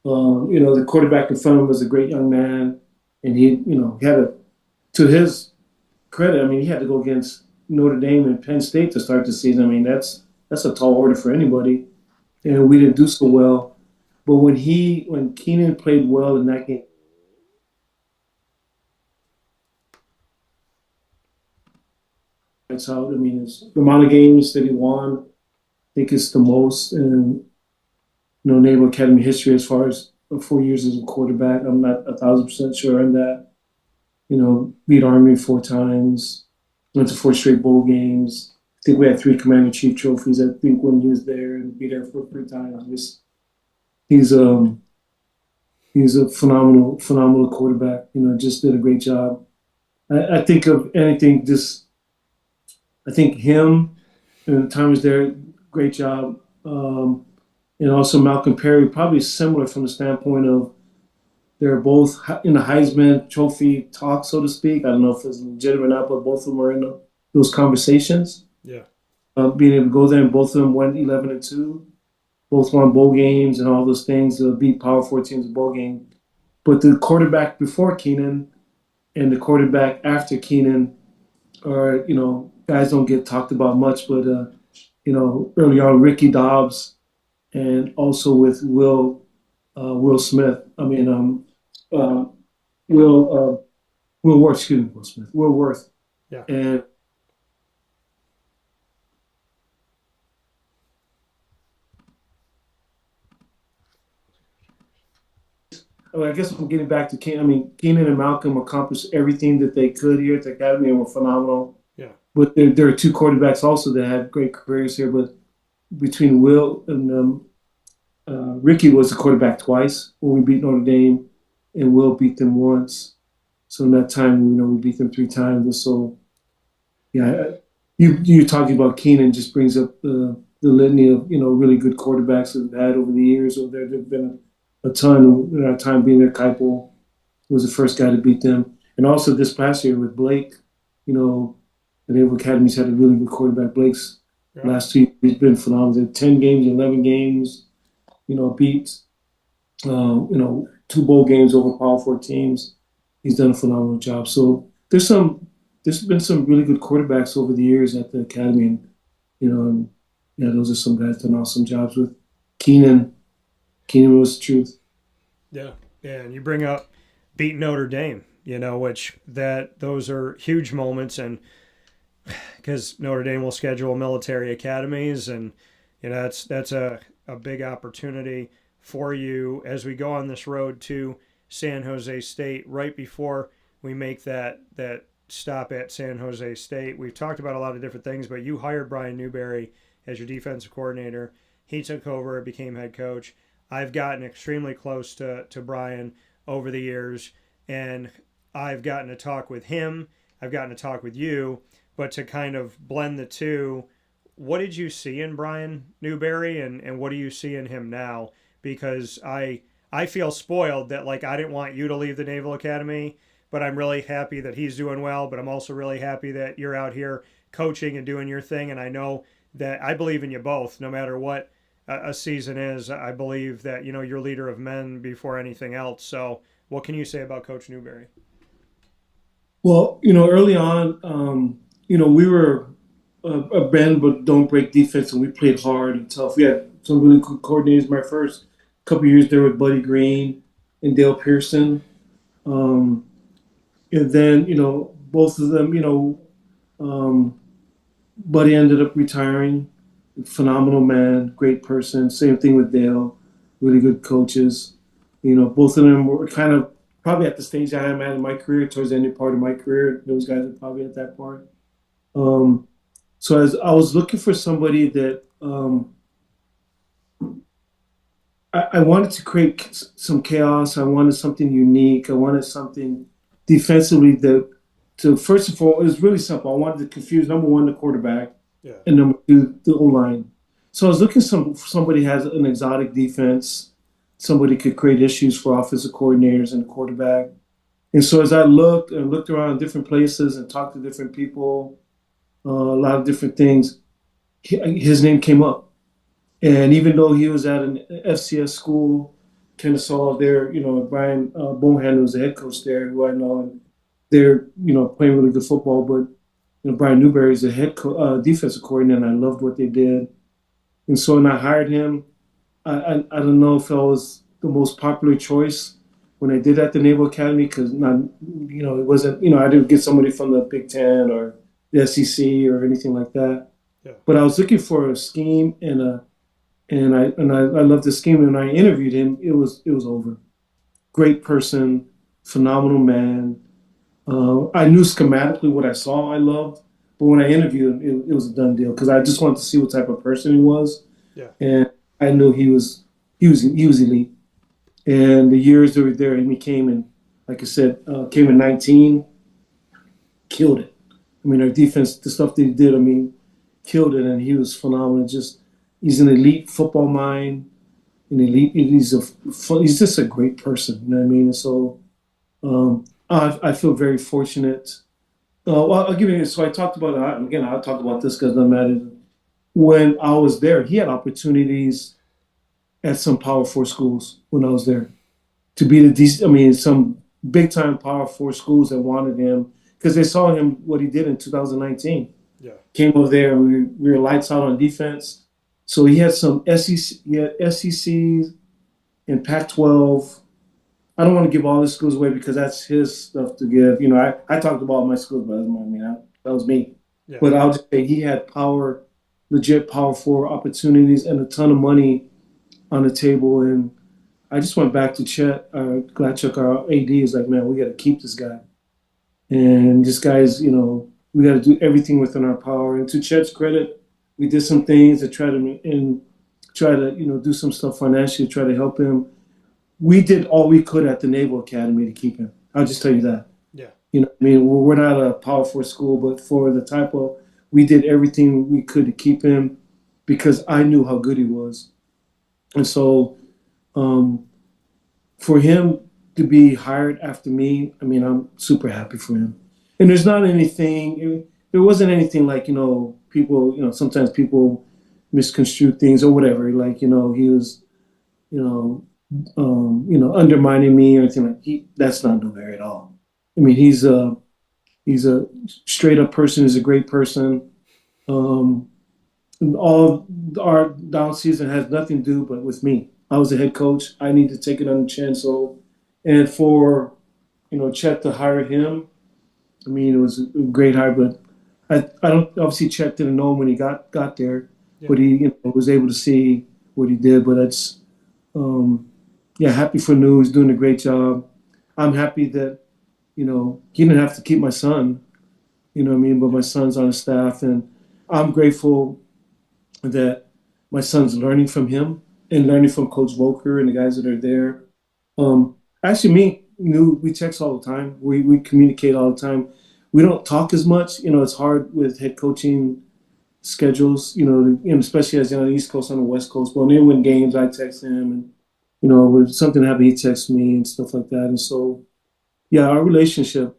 The quarterback in front of him was a great young man. And he had to his credit, I mean, he had to go against Notre Dame and Penn State to start the season. I mean, that's a tall order for anybody. And we didn't do so well. But when Keenan played well in that game, it's out. I mean, it's the amount of games that he won, I think it's the most in Naval Academy history as far as 4 years as a quarterback. I'm not 1,000% sure on that. Beat Army 4 times, went to 4 straight bowl games. I think we had 3 Commander Chief trophies. I think when he was there, and beat Air Force 3 times. He's a phenomenal quarterback. Just did a great job. I think of anything. I think him and the time was there, great job. And also Malcolm Perry, probably similar from the standpoint of they're both in the Heisman Trophy talk, so to speak. I don't know if it's legitimate or not, but both of them are in those conversations. Yeah. Being able to go there, and both of them went 11-2. Both won bowl games and all those things, beat Power 4 teams in bowl game. But the quarterback before Keenan and the quarterback after Keenan are, guys don't get talked about much, but, early on, Ricky Dobbs and also with Will Smith. I mean, Will Worth, excuse me, Will Smith, Will Worth. Yeah. And I guess I'm getting back to Keenan. I mean, Keenan and Malcolm accomplished everything that they could here at the Academy and were phenomenal. Yeah. But there are 2 quarterbacks also that had great careers here. But between Will and Ricky was the quarterback twice when we beat Notre Dame, and Will beat them once. So in that time, we beat them 3 times. And so, yeah, you talking about Keenan just brings up the litany of really good quarterbacks that we've had over the years. So there've been a ton in our time being there. Keipel was the first guy to beat them. And also this past year with Blake, the Naval Academy's had a really good quarterback. Blake's last 2 years, he's been phenomenal. 10 games, 11 games, beat, 2 bowl games over Power 4 teams. He's done a phenomenal job. So there's been some really good quarterbacks over the years at the Academy. And, those are some guys done awesome jobs with. Keenan was the truth. Yeah. And you bring up beating Notre Dame, which those are huge moments. And because Notre Dame will schedule military academies, and, that's a big opportunity for you as we go on this road to San Jose State. Right before we make that stop at San Jose State, we've talked about a lot of different things, but you hired Brian Newberry as your defensive coordinator. He took over, became head coach. I've gotten extremely close to Brian over the years, and I've gotten to talk with him. I've gotten to talk with you, but to kind of blend the two, what did you see in Brian Newberry, and what do you see in him now? Because I feel spoiled that, like, I didn't want you to leave the Naval Academy, but I'm really happy that he's doing well, but I'm also really happy that you're out here coaching and doing your thing, and I know that I believe in you both, no matter what a season is. I believe that, you're leader of men before anything else. So what can you say about Coach Newberry? Well, early on, we were a bend but don't break defense, and we played hard and tough. We had some really good coordinators. My first couple of years there with Buddy Green and Dale Pearson. And then, both of them, Buddy ended up retiring. Phenomenal man, great person. Same thing with Dale, really good coaches. Both of them were kind of probably at the stage I am at in my career, towards the end part of my career. Those guys are probably at that part. So as I was looking for somebody that I wanted to create some chaos. I wanted something unique. I wanted something defensively to first of all, it was really simple. I wanted to confuse, number one, the quarterback, and number two, the O-line. So I was looking for somebody who has an exotic defense, somebody could create issues for offensive coordinators and the quarterback. And so as I looked around different places and talked to different people, a lot of different things, his name came up. And even though he was at an FCS school, Kennesaw there, Brian Bohan, who was the head coach there, who I know, and they're, playing really good football. But, Brian Newberry is the head defensive coordinator, and I loved what they did. And so when I hired him, I don't know if I was the most popular choice when I did at the Naval Academy, because it wasn't, I didn't get somebody from the Big Ten or the SEC or anything like that. Yeah. But I was looking for a scheme and I loved the scheme. And when I interviewed him, it was over. Great person, phenomenal man. I knew schematically what I saw I loved, but when I interviewed him, it was a done deal because I just wanted to see what type of person he was. Yeah. And I knew he was elite. And the years that were there, he came in, like I said, came in 19, killed it. I mean, our defense, the stuff that he did, killed it, and he was phenomenal. He's an elite football mind, he's just a great person, you know what I mean? And so I feel very fortunate. Well, I'll give you, so I talked about, again, I'll talk about this because it doesn't matter. When I was there, he had opportunities at some Power 4 schools when I was there to be some big-time Power 4 schools that wanted him because they saw him, what he did in 2019. Yeah. Came over there, we were lights out on defense. So he had some SEC and Pac-12. I don't want to give all the schools away because that's his stuff to give. I talked about my schools, but that was me. Yeah. But I'll just say he had legit Power 4 opportunities and a ton of money on the table. And I just went back to Chet, Gladchuk, our AD, is like, man, we got to keep this guy. And this guy's, we got to do everything within our power. And to Chet's credit, we did some things to try to do some stuff financially to try to help him. We did all we could at the Naval Academy to keep him. I'll just tell you that. Yeah. We're not a Power 4 school, but for the type of, we did everything we could to keep him because I knew how good he was. And so for him to be hired after me, I'm super happy for him. And there wasn't anything like, people, sometimes people misconstrue things or whatever. Like, he was, undermining me or anything like that's not Newberry at all. He's a straight up person. He's a great person. All our down season has nothing to do but with me. I was the head coach. I need to take it on the chin. So, and for, Chet to hire him, it was a great hire, but I don't, obviously Chet didn't know him when he got there, yeah. But he was able to see what he did. But that's, happy for New. He's doing a great job. I'm happy that, he didn't have to keep my son, but my son's on the staff. And I'm grateful that my son's learning from him and learning from Coach Volker and the guys that are there. Actually, we text all the time. We communicate all the time. We don't talk as much. It's hard with head coaching schedules. Especially as on the East Coast, on the West Coast. But when they win games, I text him, and when something happened, he texts me and stuff like that. And so, yeah, our relationship,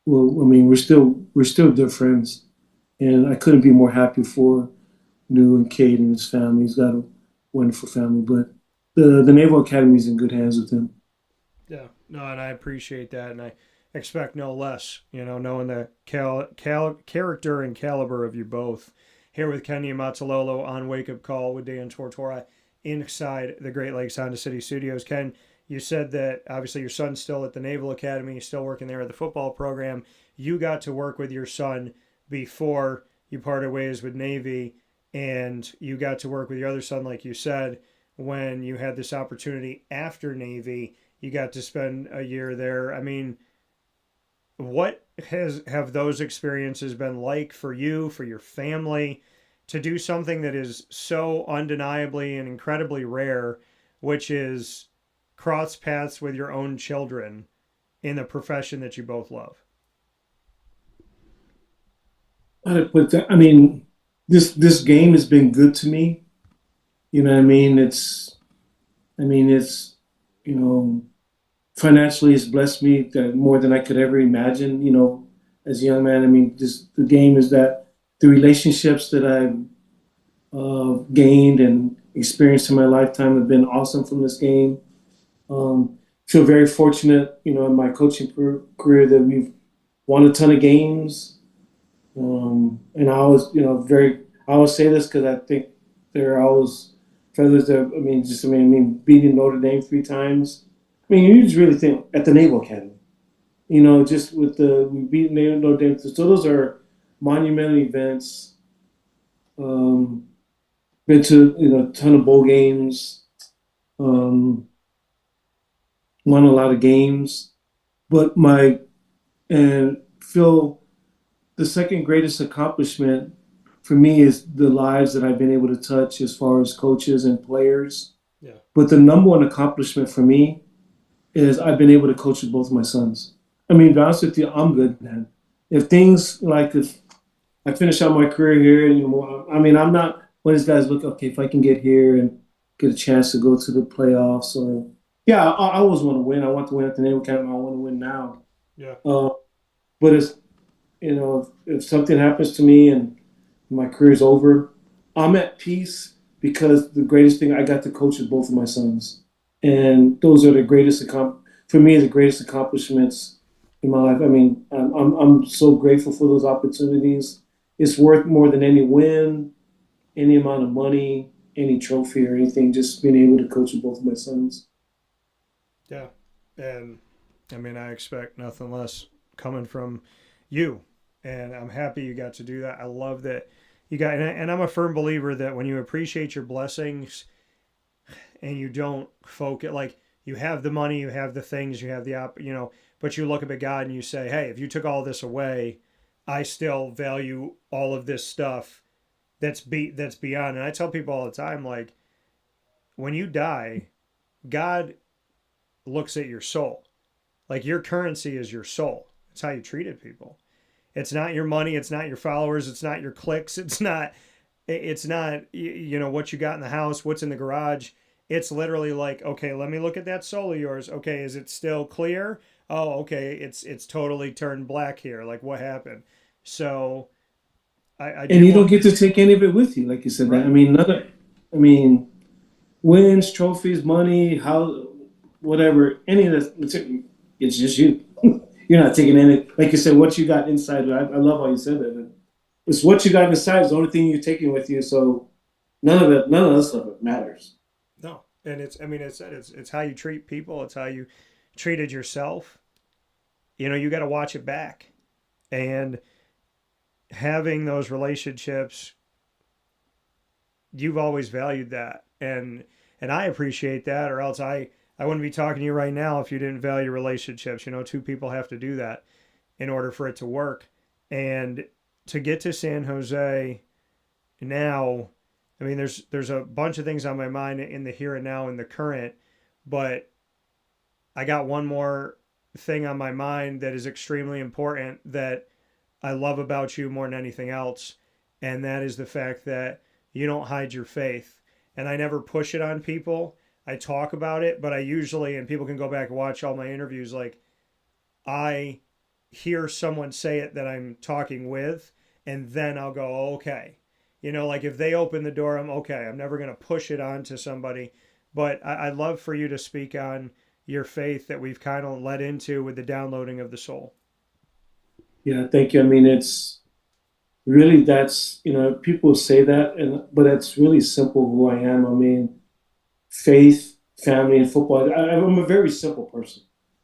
we're still good friends, and I couldn't be more happy for New and Cade and his family. He's got a wonderful family, but the Naval Academy is in good hands with him. Yeah, no, and I appreciate that, and I expect no less. Knowing the character and caliber of you both. Here with Ken Niumatalolo on Wake Up Call with Dan Tortora inside the Great Lakes Honda City Studios. Ken, you said that obviously your son's still at the Naval Academy, still working there at the football program. You got to work with your son before you parted ways with Navy, and you got to work with your other son, like you said, when you had this opportunity after Navy. You got to spend a year there. I mean, what have those experiences been like for you, for your family, to do something that is so undeniably and incredibly rare, which is cross paths with your own children in the profession that you both love? This game has been good to me. You know what I mean? Financially, it's blessed me more than I could ever imagine. As a young man, the game is that the relationships that I've gained and experienced in my lifetime have been awesome from this game. Feel very fortunate, in my coaching career that we've won a ton of games. And I always, I always say this because I think there are always feathers that, beating Notre Dame 3 times. You just really think at the Naval Academy, just with we beat Notre Dame. So those are monumental events. Been to, a ton of bowl games. Won a lot of games. But feel the second greatest accomplishment for me is the lives that I've been able to touch as far as coaches and players. Yeah. But the number one accomplishment for me is I've been able to coach with both of my sons. To be honest with you, I'm good, man. If I finish out my career here anymore, I'm not one of these guys look, okay, if I can get here and get a chance to go to the playoffs or, yeah, I always want to win. I want to win at the Naval Academy. I want to win now. Yeah. But it's, if something happens to me and my career's over, I'm at peace because the greatest thing, I got to coach with both of my sons. And those are the greatest, for me, the greatest accomplishments in my life. I'm so grateful for those opportunities. It's worth more than any win, any amount of money, any trophy or anything, just being able to coach with both of my sons. Yeah. And I expect nothing less coming from you. And I'm happy you got to do that. I love that you got, and I'm a firm believer that when you appreciate your blessings and you don't focus, like you have the money, you have the things, you have the, but you look up at God and you say, hey, if you took all this away, I still value all of this stuff that's beyond. And I tell people all the time, like, when you die, God looks at your soul. Like, your currency is your soul. It's how you treated people. It's not your money. It's not your followers. It's not your clicks. It's not what you got in the house, what's in the garage. It's literally like, okay, let me look at that soul of yours. Okay, is it still clear? Oh, okay, it's totally turned black here. Like, what happened? So, and you don't get to take any of it with you, like you said. Right. Wins, trophies, money, whatever, any of that. It's just you. You're not taking any. Like you said, what you got inside. I love how you said that. It's what you got inside is the only thing you're taking with you. So none of that stuff matters. No, and it's how you treat people. It's how you treated yourself. You got to watch it back, and having those relationships, you've always valued that, and I appreciate that. Or else I wouldn't be talking to you right now if you didn't value relationships. Two people have to do that in order for it to work. And to get to San Jose, now, I mean, there's a bunch of things on my mind in the here and now in the current, but I got one more thing on my mind that is extremely important that I love about you more than anything else, and that is the fact that you don't hide your faith. And I never push it on people. I talk about it, but I usually, and people can go back and watch all my interviews, like I hear someone say it that I'm talking with, and then I'll go, oh, okay. You know, like if they open the door, I'm okay. I'm never going to push it on to somebody. But I'd love for you to speak on your faith that we've kind of led into with the downloading of the soul. Yeah, thank you. I mean, it's really that's, people say that, but it's really simple who I am. I mean, faith, family, and football. I'm a very simple person.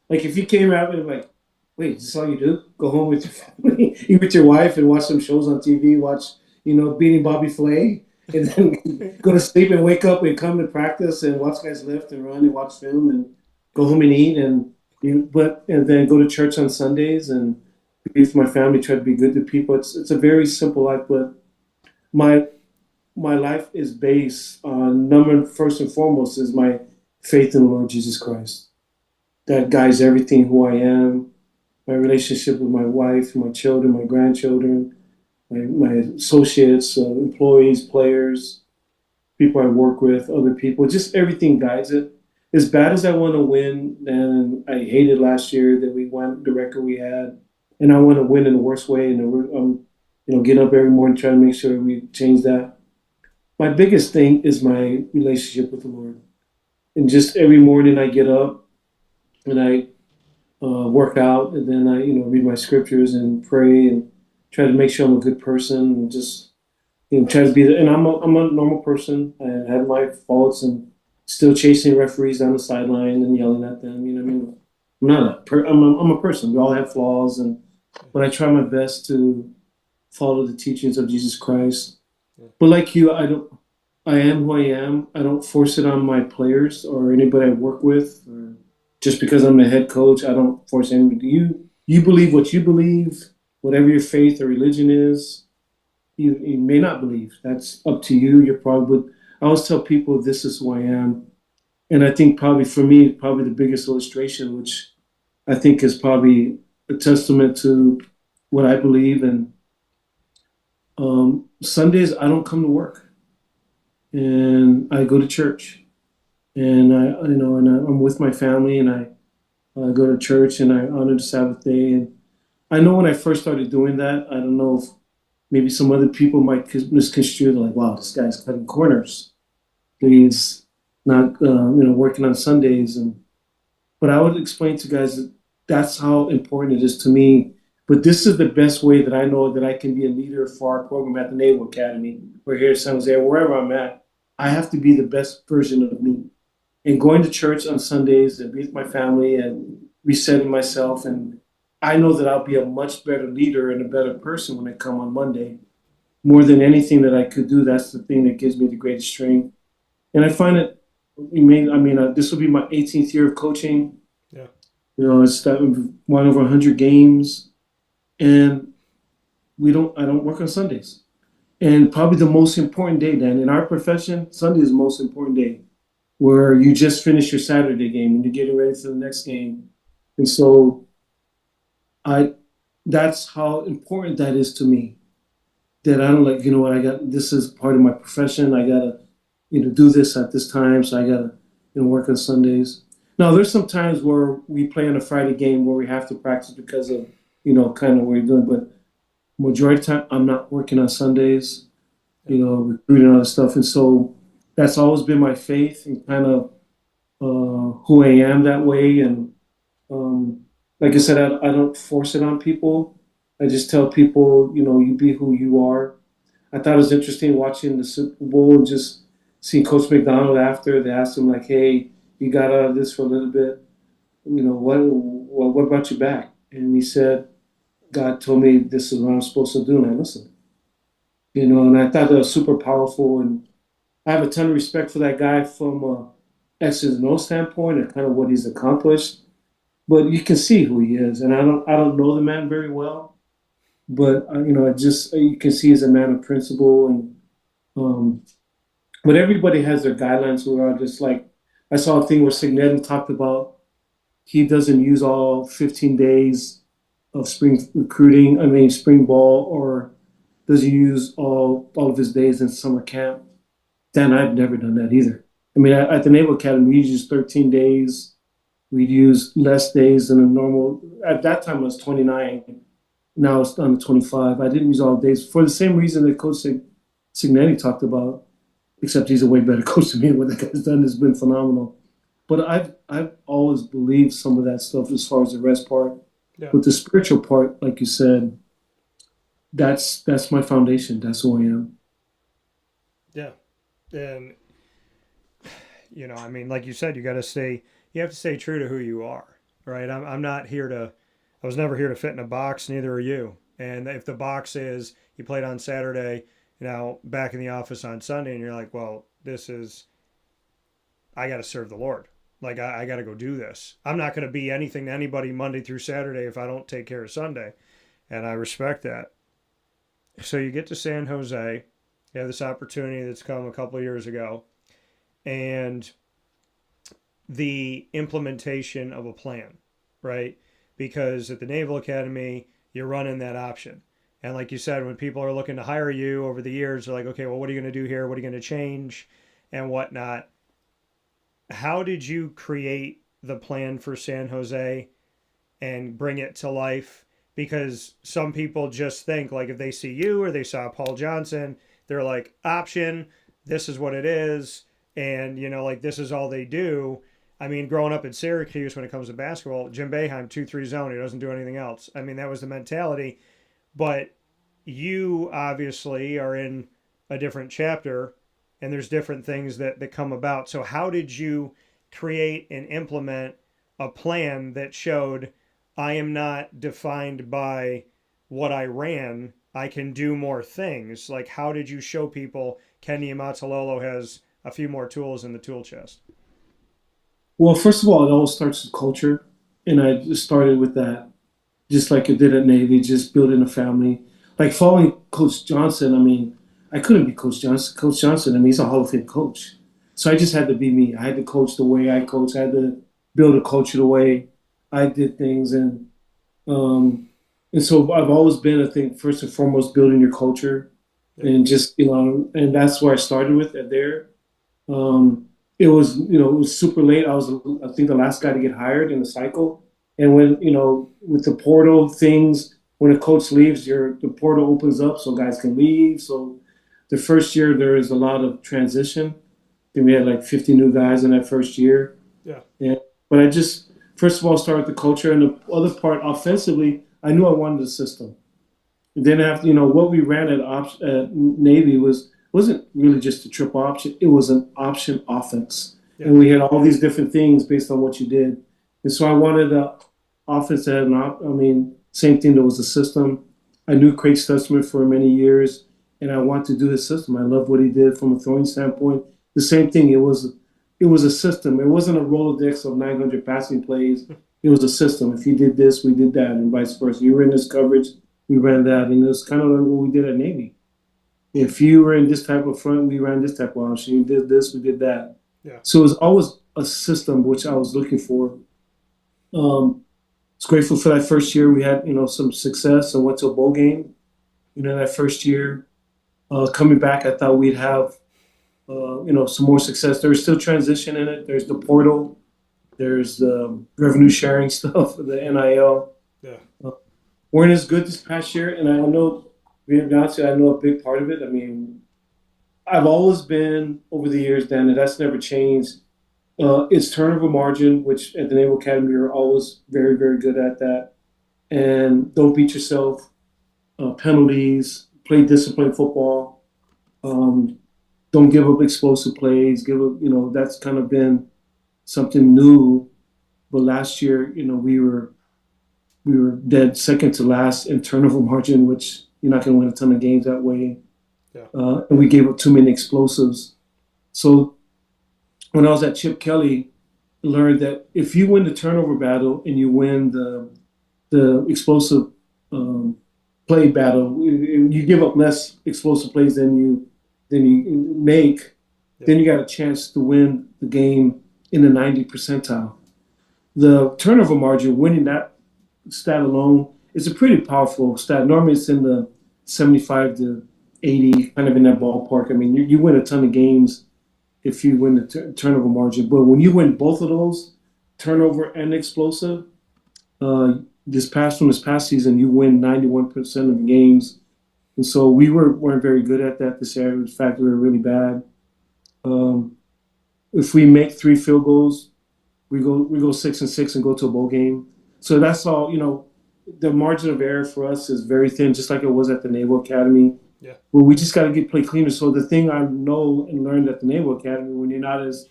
Like if you came out and like, wait, is this all you do? Go home with your family, eat with your wife, and watch some shows on TV. Watch, Beating Bobby Flay, and then go to sleep and wake up and come to practice and watch guys lift and run and watch film and go home and eat and then go to church on Sundays and be with my family. Try to be good to people. It's a very simple life, but my my life is based on first and foremost is my faith in the Lord Jesus Christ. That guides everything who I am, my relationship with my wife, my children, my grandchildren, my associates, employees, players, people I work with, other people, just everything guides it. As bad as I want to win, and I hated last year that we won the record we had, and I want to win in the worst way, and I'm, getting up every morning trying to make sure we change that. My biggest thing is my relationship with the Lord, and just every morning I get up and I work out, and then I, read my scriptures and pray and try to make sure I'm a good person and just, try to be there. And I'm a normal person. I have my faults and still chasing referees down the sideline and yelling at them. I mean, I'm a person. We all have flaws, but I try my best to follow the teachings of Jesus Christ. But like you, I am who I am. I don't force it on my players or anybody I work with. Or just because I'm the head coach, I don't force anybody. You believe what you believe, whatever your faith or religion is. You may not believe. That's up to you. I always tell people this is who I am. And I think probably for me, probably the biggest illustration, which I think is probably a testament to what I believe. And Sundays, I don't come to work, and I go to church, and I'm with my family, and I go to church, and I honor the Sabbath day. And I know when I first started doing that, I don't know if maybe some other people might misconstrue. They're like, "Wow, this guy's cutting corners. He's not, working on Sundays." But I would explain to guys that that's how important it is to me. But this is the best way that I know that I can be a leader for our program at the Naval Academy. We're here at San Jose, wherever I'm at. I have to be the best version of me. And going to church on Sundays and be with my family and resetting myself. And I know that I'll be a much better leader and a better person when I come on Monday. More than anything that I could do, that's the thing that gives me the greatest strength. And I find that, this will be my 18th year of coaching. Yeah. It's won over 100 games. And I don't work on Sundays. And probably the most important day, Dan, in our profession, Sunday is the most important day, where you just finish your Saturday game and you're getting ready for the next game. And so that's how important that is to me. That I don't this is part of my profession. I gotta, do this at this time. So I gotta, work on Sundays. Now there's some times where we play on a Friday game where we have to practice because of, kind of what you're doing. But majority of the time, I'm not working on Sundays, recruiting and other stuff. And so that's always been my faith and kind of who I am that way. And like I said, I don't force it on people. I just tell people, you be who you are. I thought it was interesting watching the Super Bowl and just seeing Coach McDonald after. They asked him, like, hey, you got out of this for a little bit. What brought you back? And he said, God told me this is what I'm supposed to do, and I listened. And I thought that was super powerful, and I have a ton of respect for that guy from X's and O standpoint and kind of what he's accomplished. But you can see who he is, and I don't know the man very well, but you can see he's a man of principle, and Um, but everybody has their guidelines who are just like, I saw a thing where Signetti talked about he doesn't use all 15 days of spring recruiting, I mean, spring ball, or does he use all of his days in summer camp? Dan, I've never done that either. I mean, at the Naval Academy, we use 13 days. We'd use less days than a normal. At that time, it was 29. Now it's down to 25. I didn't use all days for the same reason that Coach Signetti talked about, except he's a way better coach than me. What that guy's done has been phenomenal. But I've always believed some of that stuff as far as the rest part. Yeah. But the spiritual part, like you said, that's my foundation. That's who I am. Yeah. And, I mean, like you said, you have to stay true to who you are, right? I'm not here to, I was never here to fit in a box, neither are you. And if the box is you played on Saturday, back in the office on Sunday, and you're like, well, I got to serve the Lord. Like, I got to go do this. I'm not going to be anything to anybody Monday through Saturday if I don't take care of Sunday. And I respect that. So you get to San Jose. You have this opportunity that's come a couple of years ago. And the implementation of a plan, right? Because at the Naval Academy, you're running that option. And like you said, when people are looking to hire you over the years, they're like, okay, well, what are you going to do here? What are you going to change and whatnot? How did you create the plan for San Jose and bring it to life? Because some people just think, like, if they see you or they saw Paul Johnson, they're like, option, this is what it is. And, this is all they do. I mean, growing up in Syracuse, when it comes to basketball, Jim Boeheim, 2-3 zone, he doesn't do anything else. I mean, that was the mentality. But you obviously are in a different chapter, and there's different things that come about. So how did you create and implement a plan that showed I am not defined by what I ran, I can do more things? Like, how did you show people Ken Niumatalolo has a few more tools in the tool chest? Well, first of all, it all starts with culture. And I just started with that, just like it did at Navy, just building a family. Like following Coach Johnson, I mean, I couldn't be Coach Johnson. Coach Johnson, I mean, he's a Hall of Fame coach. So I just had to be me. I had to coach the way I coach. I had to build a culture the way I did things. And so I've always been, I think, first and foremost, building your culture. And just, and that's where I started with it there. It was super late. I was, I think, the last guy to get hired in the cycle. And when, with the portal things, when a coach leaves, the portal opens up so guys can leave. So the first year, there is a lot of transition. I think we had like 50 new guys in that first year. Yeah. But I just, first of all, started with the culture. And the other part, offensively, I knew I wanted a system. And then after, what we ran at Navy wasn't really just a triple option. It was an option offense. Yeah. And we had all these different things based on what you did. And so I wanted an offense that had same thing, that was a system. I knew Craig Stutzman for many years, and I wanted to do his system. I loved what he did from a throwing standpoint. The same thing, it was a system. It wasn't a Rolodex of 900 passing plays. It was a system. If you did this, we did that, and vice versa. You were in this coverage, we ran that. And it was kind of like what we did at Navy. If you were in this type of front, we ran this type of option. You did this, we did that. Yeah. So it was always a system which I was looking for. It's grateful for that first year. We had, some success and went to a bowl game. That first year, coming back, I thought we'd have, some more success. There's still transition in it. There's the portal. There's the revenue sharing stuff, the NIL. Yeah. Weren't as good this past year, and I know, being honest, I know a big part of it. I mean, I've always been, over the years, Dan, and that's never changed. It's turnover margin, which at the Naval Academy, you're always very, very good at that. And don't beat yourself. Penalties, play disciplined football. Don't give up explosive plays. That's kind of been something new. But last year, we were dead second to last in turnover margin, which you're not going to win a ton of games that way. Yeah. And we gave up too many explosives. So when I was at Chip Kelly, I learned that if you win the turnover battle and you win the explosive play battle, you give up less explosive plays than then you make, then you got a chance to win the game in the 90 percentile. The turnover margin, winning that stat alone, is a pretty powerful stat. Normally it's in the 75 to 80, kind of in that ballpark. I mean, you win a ton of games if you win the turnover margin. But when you win both of those, turnover and explosive, this past season, you win 91% of the games. And so we weren't very good at that this year. In fact, we were really bad. If we make 3 field goals, we go 6-6 and go to a bowl game. So that's all, the margin of error for us is very thin, just like it was at the Naval Academy. Yeah. Well, we just got to play cleaner. So the thing I know and learned at the Naval Academy, when you're not as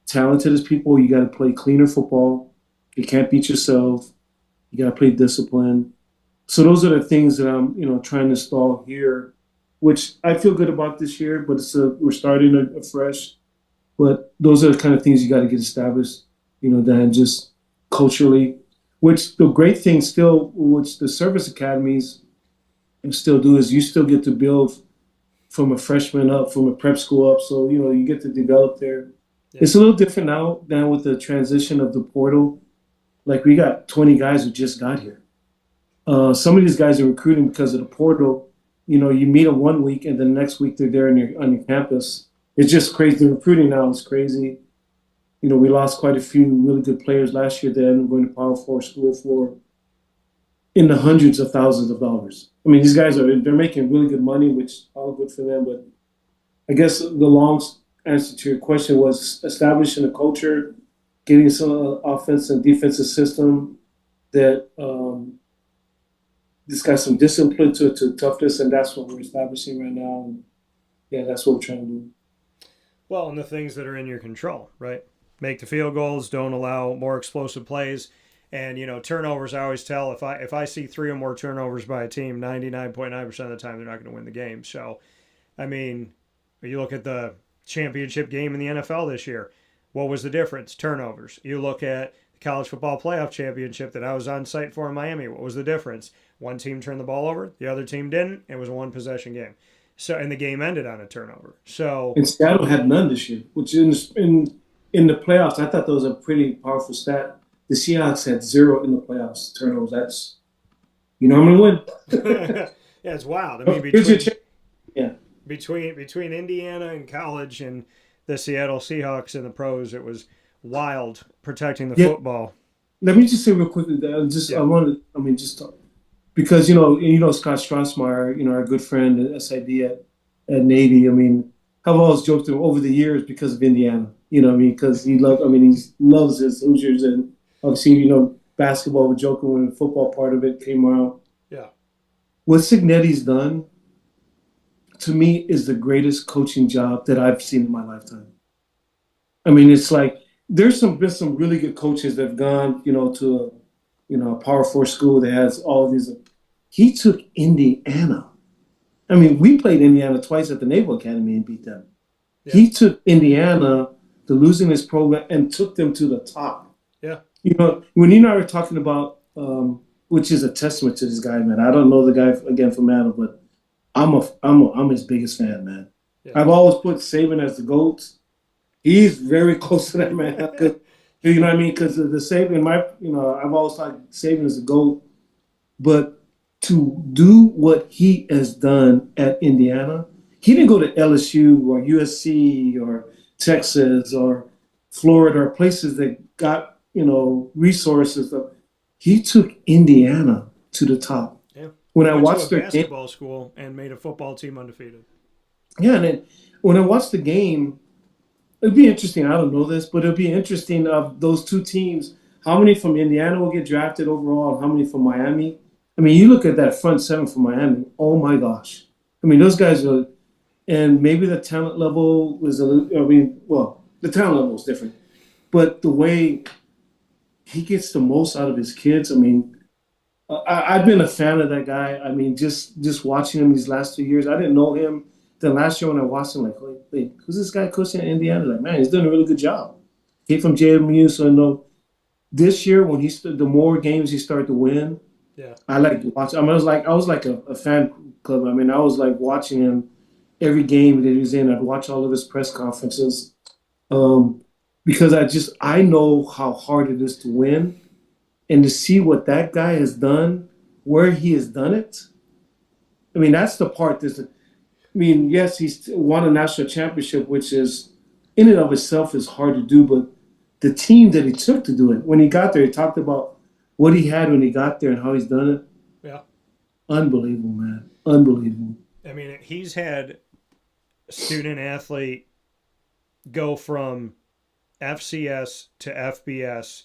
talented as people, you got to play cleaner football. You can't beat yourself. You got to play discipline. So those are the things that I'm, trying to install here, which I feel good about this year. But we're starting afresh. But those are the kind of things you got to get established, than just culturally. Which the great thing still, which the service academies still do, is you still get to build from a freshman up, from a prep school up. So, you get to develop there. Yeah. It's a little different now with the transition of the portal. Like we got 20 guys who just got here. Some of these guys are recruiting because of the portal. You meet them one week and then the next week they're there on your campus. It's just crazy. The recruiting now is crazy. We lost quite a few really good players last year that ended up going to Power 4 school for in the hundreds of thousands of dollars. I mean, these guys they're making really good money, which is all good for them. But I guess the long answer to your question was establishing a culture, getting some offense and defensive system that this got some discipline to toughness, and that's what we're establishing right now. And yeah, that's what we're trying to do. Well, and the things that are in your control, right? Make the field goals, don't allow more explosive plays. And, turnovers, I always tell, if I see 3 or more turnovers by a team, 99.9% of the time they're not going to win the game. So, I mean, you look at the championship game in the NFL this year. What was the difference? Turnovers. You look at the college football playoff championship that I was on site for in Miami. What was the difference? One team turned the ball over, the other team didn't. It was a 1-possession game. So, and the game ended on a turnover. So, and Seattle had none this year, which in the playoffs, I thought that was a pretty powerful stat. The Seahawks had 0 in the playoffs turnovers. That's, I'm going to win. Yeah, it's wild. I mean, between Indiana and college and the Seattle Seahawks and the pros, it was wild protecting the football. Let me just say real quickly that because Scott Strassmeyer, our good friend at SID at Navy. I mean, I've always joked to him over the years because of Indiana. Because he loves his Hoosiers, and obviously, basketball was joking when the football part of it came out. Yeah. What Cignetti's done, to me, is the greatest coaching job that I've seen in my lifetime. I mean, it's like there's been some really good coaches that have gone, to a Power 4 school that has all of these. He took Indiana. I mean, we played Indiana twice at the Naval Academy and beat them. Yeah. He took Indiana, the losing his program, and took them to the top. Yeah. When you and I were talking about, which is a testament to this guy, man. I don't know the guy again from Adam, but I'm his biggest fan, man. Yeah. I've always put Saban as the GOAT. He's very close to that, man. You know what I mean? Because the Saban, I've always thought Saban is the GOAT, but to do what he has done at Indiana, he didn't go to LSU or USC or Texas or Florida or places that got, resources. He took Indiana to the top. Yeah. When I watched their basketball school and made a football team undefeated. Yeah, and then when I watched the game, it'd be interesting. I don't know this, but it'd be interesting of those two teams, how many from Indiana will get drafted overall and how many from Miami. I mean, you look at that front 7 from Miami. Oh, my gosh. I mean, those guys are – and maybe the talent level was the talent level is different. But the way he gets the most out of his kids, I mean, I've been a fan of that guy. I mean, just watching him these last 2 years. I didn't know him. Then last year when I watched him, like, wait, who's this guy coaching in Indiana? Like, man, he's doing a really good job. Came from JMU, so I know. This year, when the more games he started to win, yeah, I like to watch. I mean, I was like a fan club. I mean, I was like watching him every game that he was in. I'd watch all of his press conferences because I know how hard it is to win, and to see what that guy has done, where he has done it. I mean, that's the part that's. I mean, yes, he's won a national championship, which is in and of itself is hard to do, but the team that he took to do it, when he got there, he talked about what he had when he got there and how he's done it. Yeah. Unbelievable, man. Unbelievable. I mean, he's had student athlete go from FCS to FBS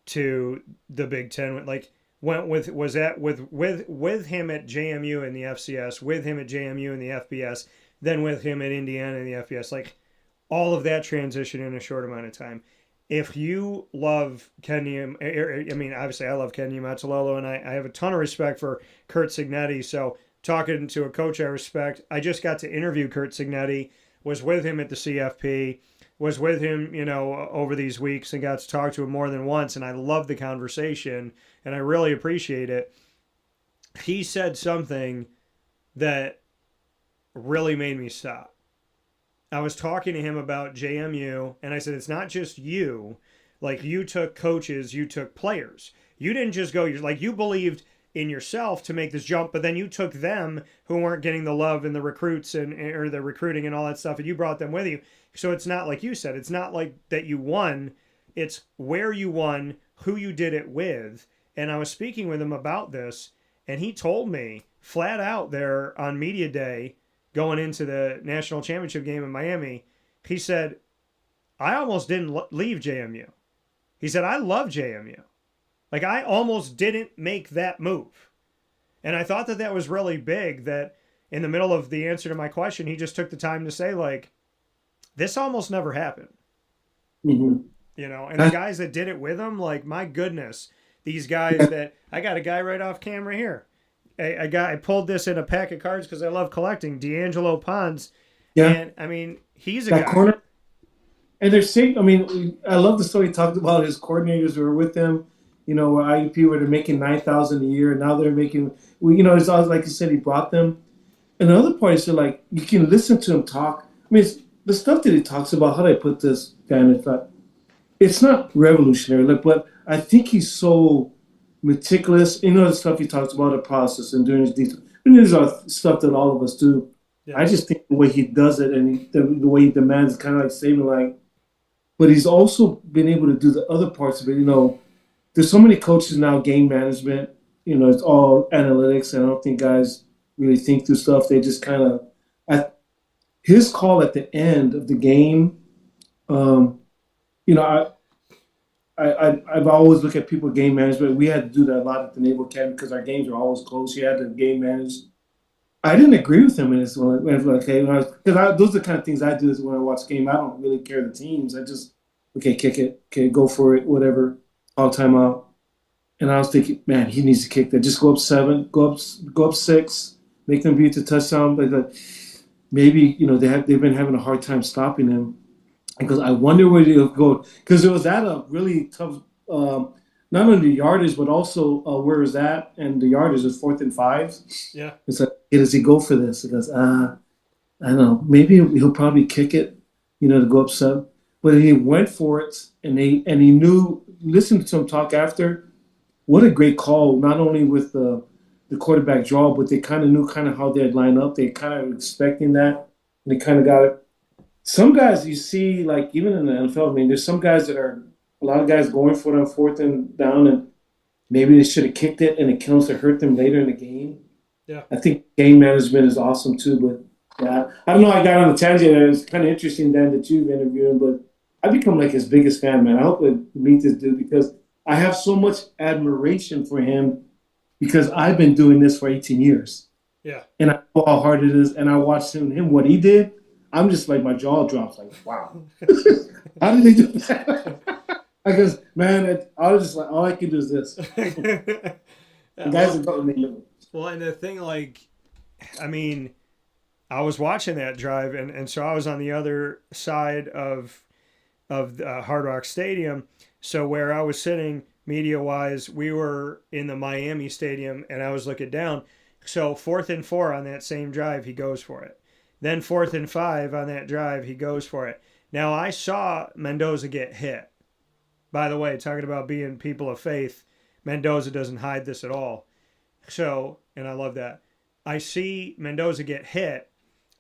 to the Big Ten. Like went with was at with him at JMU in the FCS, with him at JMU in the FBS, then with him at Indiana in the FBS. Like all of that transition in a short amount of time. If you love Ken I mean, obviously I love Ken Niumatalolo, and I have a ton of respect for Curt Cignetti. So talking to a coach I respect, I just got to interview Curt Cignetti, was with him at the CFP, was with him, over these weeks and got to talk to him more than once. And I love the conversation and I really appreciate it. He said something that really made me stop. I was talking to him about JMU, and I said, it's not just you. Like, you took coaches, you took players. You didn't just go, you believed in yourself to make this jump, but then you took them who weren't getting the love and the recruits or the recruiting and all that stuff, and you brought them with you. So it's not like you said, it's not like that you won. It's where you won, who you did it with. And I was speaking with him about this, and he told me flat out there on media day, going into the national championship game in Miami, he said, I almost didn't leave JMU. He said, I love JMU. Like, I almost didn't make that move. And I thought that was really big, that in the middle of the answer to my question, he just took the time to say, like, this almost never happened. Mm-hmm. And the guys that did it with him, like, my goodness, these guys that, I got a guy right off camera here. I pulled this in a pack of cards because I love collecting. D'Angelo Pons. Yeah. And, I mean, he's a guy. Corner. And they're saying, I mean, I love the story he talked about his coordinators who were with him, IUP, where they're making $9,000 a year. And now they're making, it's always like you said, he brought them. And the other part is, like, you can listen to him talk. I mean, the stuff that he talks about, how do I put this down? It's not revolutionary, but I think he's so meticulous. The stuff he talks about, the process and doing his detail. And there's stuff that all of us do. Yeah. I just think the way he does it and the way he demands, kind of like saving, like. But he's also been able to do the other parts of it. There's so many coaches now, game management. It's all analytics, and I don't think guys really think through stuff. They just kind of. His call at the end of the game. I've always looked at people game management. We had to do that a lot at the Naval Academy because our games were always close. You had to game manage. I didn't agree with him in this one. Those are the kind of things I do is when I watch game. I don't really care the teams. I just, kick it. Okay, go for it, whatever. All time out. And I was thinking, man, he needs to kick that. Just go up 7, go up 6, make them beat the touchdown. Like maybe, they've been having a hard time stopping him. Because I wonder where he'll go. Because it was at a really tough, not only the yardage, but also where is that? And the yardage is 4th and 5. Yeah. It's like, does he go for this? He goes, I don't know. Maybe he'll probably kick it, to go up 7. But he went for it, and he knew. Listened to him talk after. What a great call! Not only with the quarterback draw, but they kind of knew how they'd line up. They kind of expecting that, and they kind of got it. Some guys you see, like even in the NFL, I mean, there's some guys that are a lot of guys going for it on 4th and down, and maybe they should have kicked it, and it comes to hurt them later in the game. Yeah, I think game management is awesome too, but yeah, I don't know. I got on a tangent. It's kind of interesting, Dan, that you've interviewed him, but I become like his biggest fan, man. I hope to meet this dude because I have so much admiration for him because I've been doing this for 18 years. Yeah, and I know how hard it is, and I watched him what he did. I'm just like, my jaw drops, like, wow. How did they do that? I goes, man, I was just like, all I can do is this. The guys are going to. Well, and the thing, like, I mean, I was watching that drive, and so I was on the other side of Hard Rock Stadium. So where I was sitting, media-wise, we were in the Miami Stadium, and I was looking down. So 4th and 4 on that same drive, he goes for it. Then 4th and 5 on that drive, he goes for it. Now, I saw Mendoza get hit. By the way, talking about being people of faith, Mendoza doesn't hide this at all. So, and I love that. I see Mendoza get hit.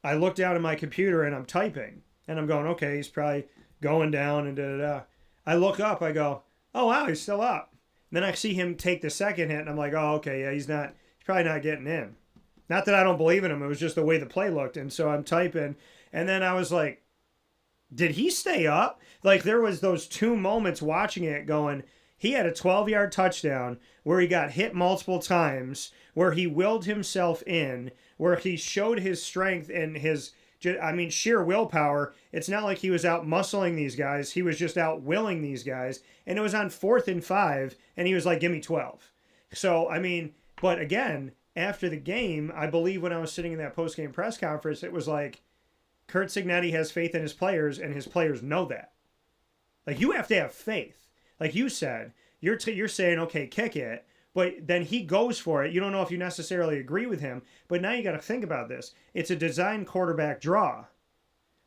I look down at my computer and I'm typing. And I'm going, okay, he's probably going down and da-da-da. I look up, I go, oh, wow, he's still up. Then I see him take the second hit, and I'm like, oh, okay, yeah, he's probably not getting in. Not that I don't believe in him. It was just the way the play looked. And so I'm typing, and then I was like, did he stay up? Like, there was those 2 moments watching it going, he had a 12-yard touchdown where he got hit multiple times, where he willed himself in, where he showed his strength and his, sheer willpower. It's not like he was out muscling these guys. He was just out willing these guys. And it was on 4th and 5, and he was like, give me 12. So, but again, after the game, I believe when I was sitting in that post-game press conference, it was like, Curt Cignetti has faith in his players, and his players know that. Like, you have to have faith. Like you said, you're saying, okay, kick it, but then he goes for it. You don't know if you necessarily agree with him, but now you got to think about this. It's a design quarterback draw.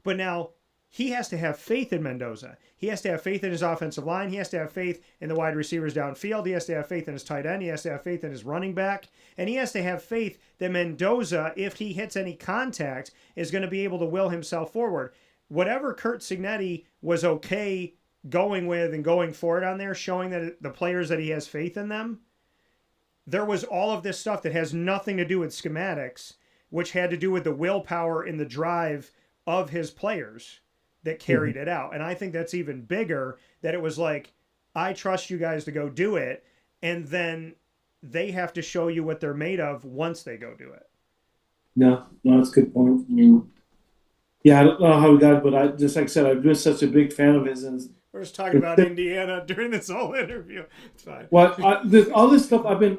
But now he has to have faith in Mendoza. He has to have faith in his offensive line. He has to have faith in the wide receivers downfield. He has to have faith in his tight end. He has to have faith in his running back. And he has to have faith that Mendoza, if he hits any contact, is going to be able to will himself forward. Whatever Curt Cignetti was okay going with and going for it on there, showing that the players that he has faith in them, there was all of this stuff that has nothing to do with schematics, which had to do with the willpower in the drive of his players that carried it out. And I think that's even bigger, that it was like, I trust you guys to go do it, and then they have to show you what they're made of once they go do it. No, that's a good point. Yeah, I don't know how we got it, but just like I said, I've been such a big fan of his. And we're just talking about Indiana during this whole interview. It's fine. Well, all this stuff, I've been,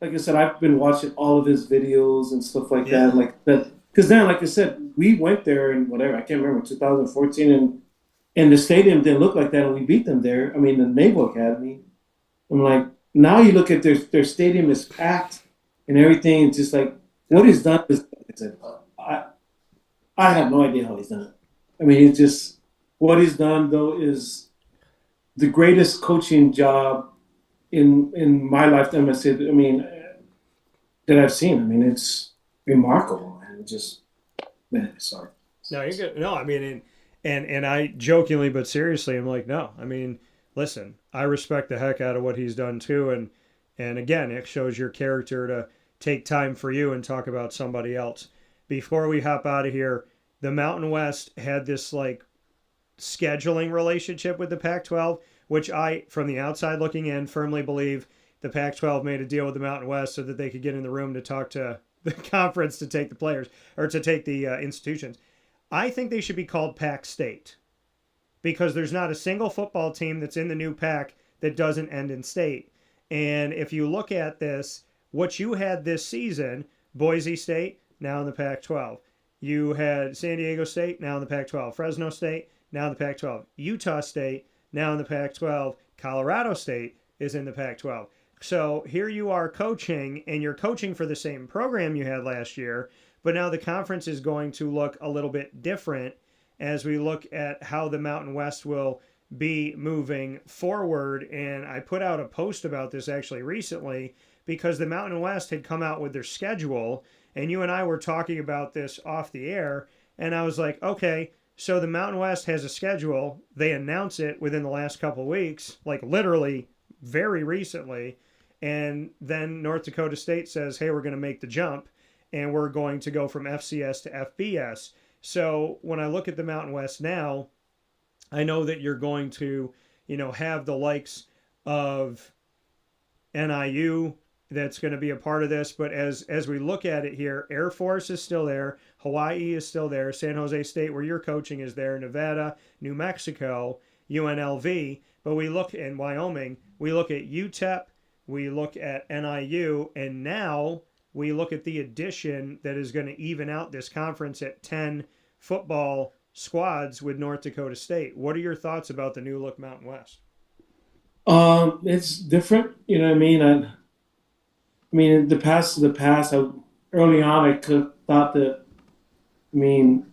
like I said, I've been watching all of his videos and stuff like that, like that. Because then, like I said, we went there in whatever, I can't remember, 2014, and the stadium didn't look like that, and we beat them there. the Naval Academy. I'm like, now you look at their stadium is packed and everything. It's just like, what he's done is, I have no idea how he's done it. It's just, what he's done, though, is the greatest coaching job in my lifetime, that I've seen. It's remarkable. Just, man, sorry. No, you're good. No, and I jokingly but seriously, I'm like, no. Listen, I respect the heck out of what he's done too, and again, it shows your character to take time for you and talk about somebody else. Before we hop out of here, the Mountain West had this like scheduling relationship with the Pac-12, which I, from the outside looking in, firmly believe the Pac-12 made a deal with the Mountain West so that they could get in the room to talk to the conference to take the players, or to take the institutions. I think they should be called Pac State, because there's not a single football team that's in the new Pac that doesn't end in state. And if you look at this, what you had this season, Boise State, now in the Pac-12. You had San Diego State, now in the Pac-12. Fresno State, now in the Pac-12. Utah State, now in the Pac-12. Colorado State is in the Pac-12. So here you are coaching, and you're coaching for the same program you had last year, but now the conference is going to look a little bit different as we look at how the Mountain West will be moving forward. And I put out a post about this actually recently, because the Mountain West had come out with their schedule, and you and I were talking about this off the air, and I was like, okay, so the Mountain West has a schedule. They announce it within the last couple of weeks, like literally very recently. And then North Dakota State says, hey, we're going to make the jump, and we're going to go from FCS to FBS. So when I look at the Mountain West now, I know that you're going to, have the likes of NIU that's going to be a part of this. But as we look at it here, Air Force is still there. Hawaii is still there. San Jose State, where you're coaching, is there. Nevada, New Mexico, UNLV. But we look in Wyoming, we look at UTEP, we look at NIU, and now we look at the addition that is going to even out this conference at 10 football squads with North Dakota State. What are your thoughts about the new look Mountain West? It's different. In the past, early on, I could have thought that, I mean,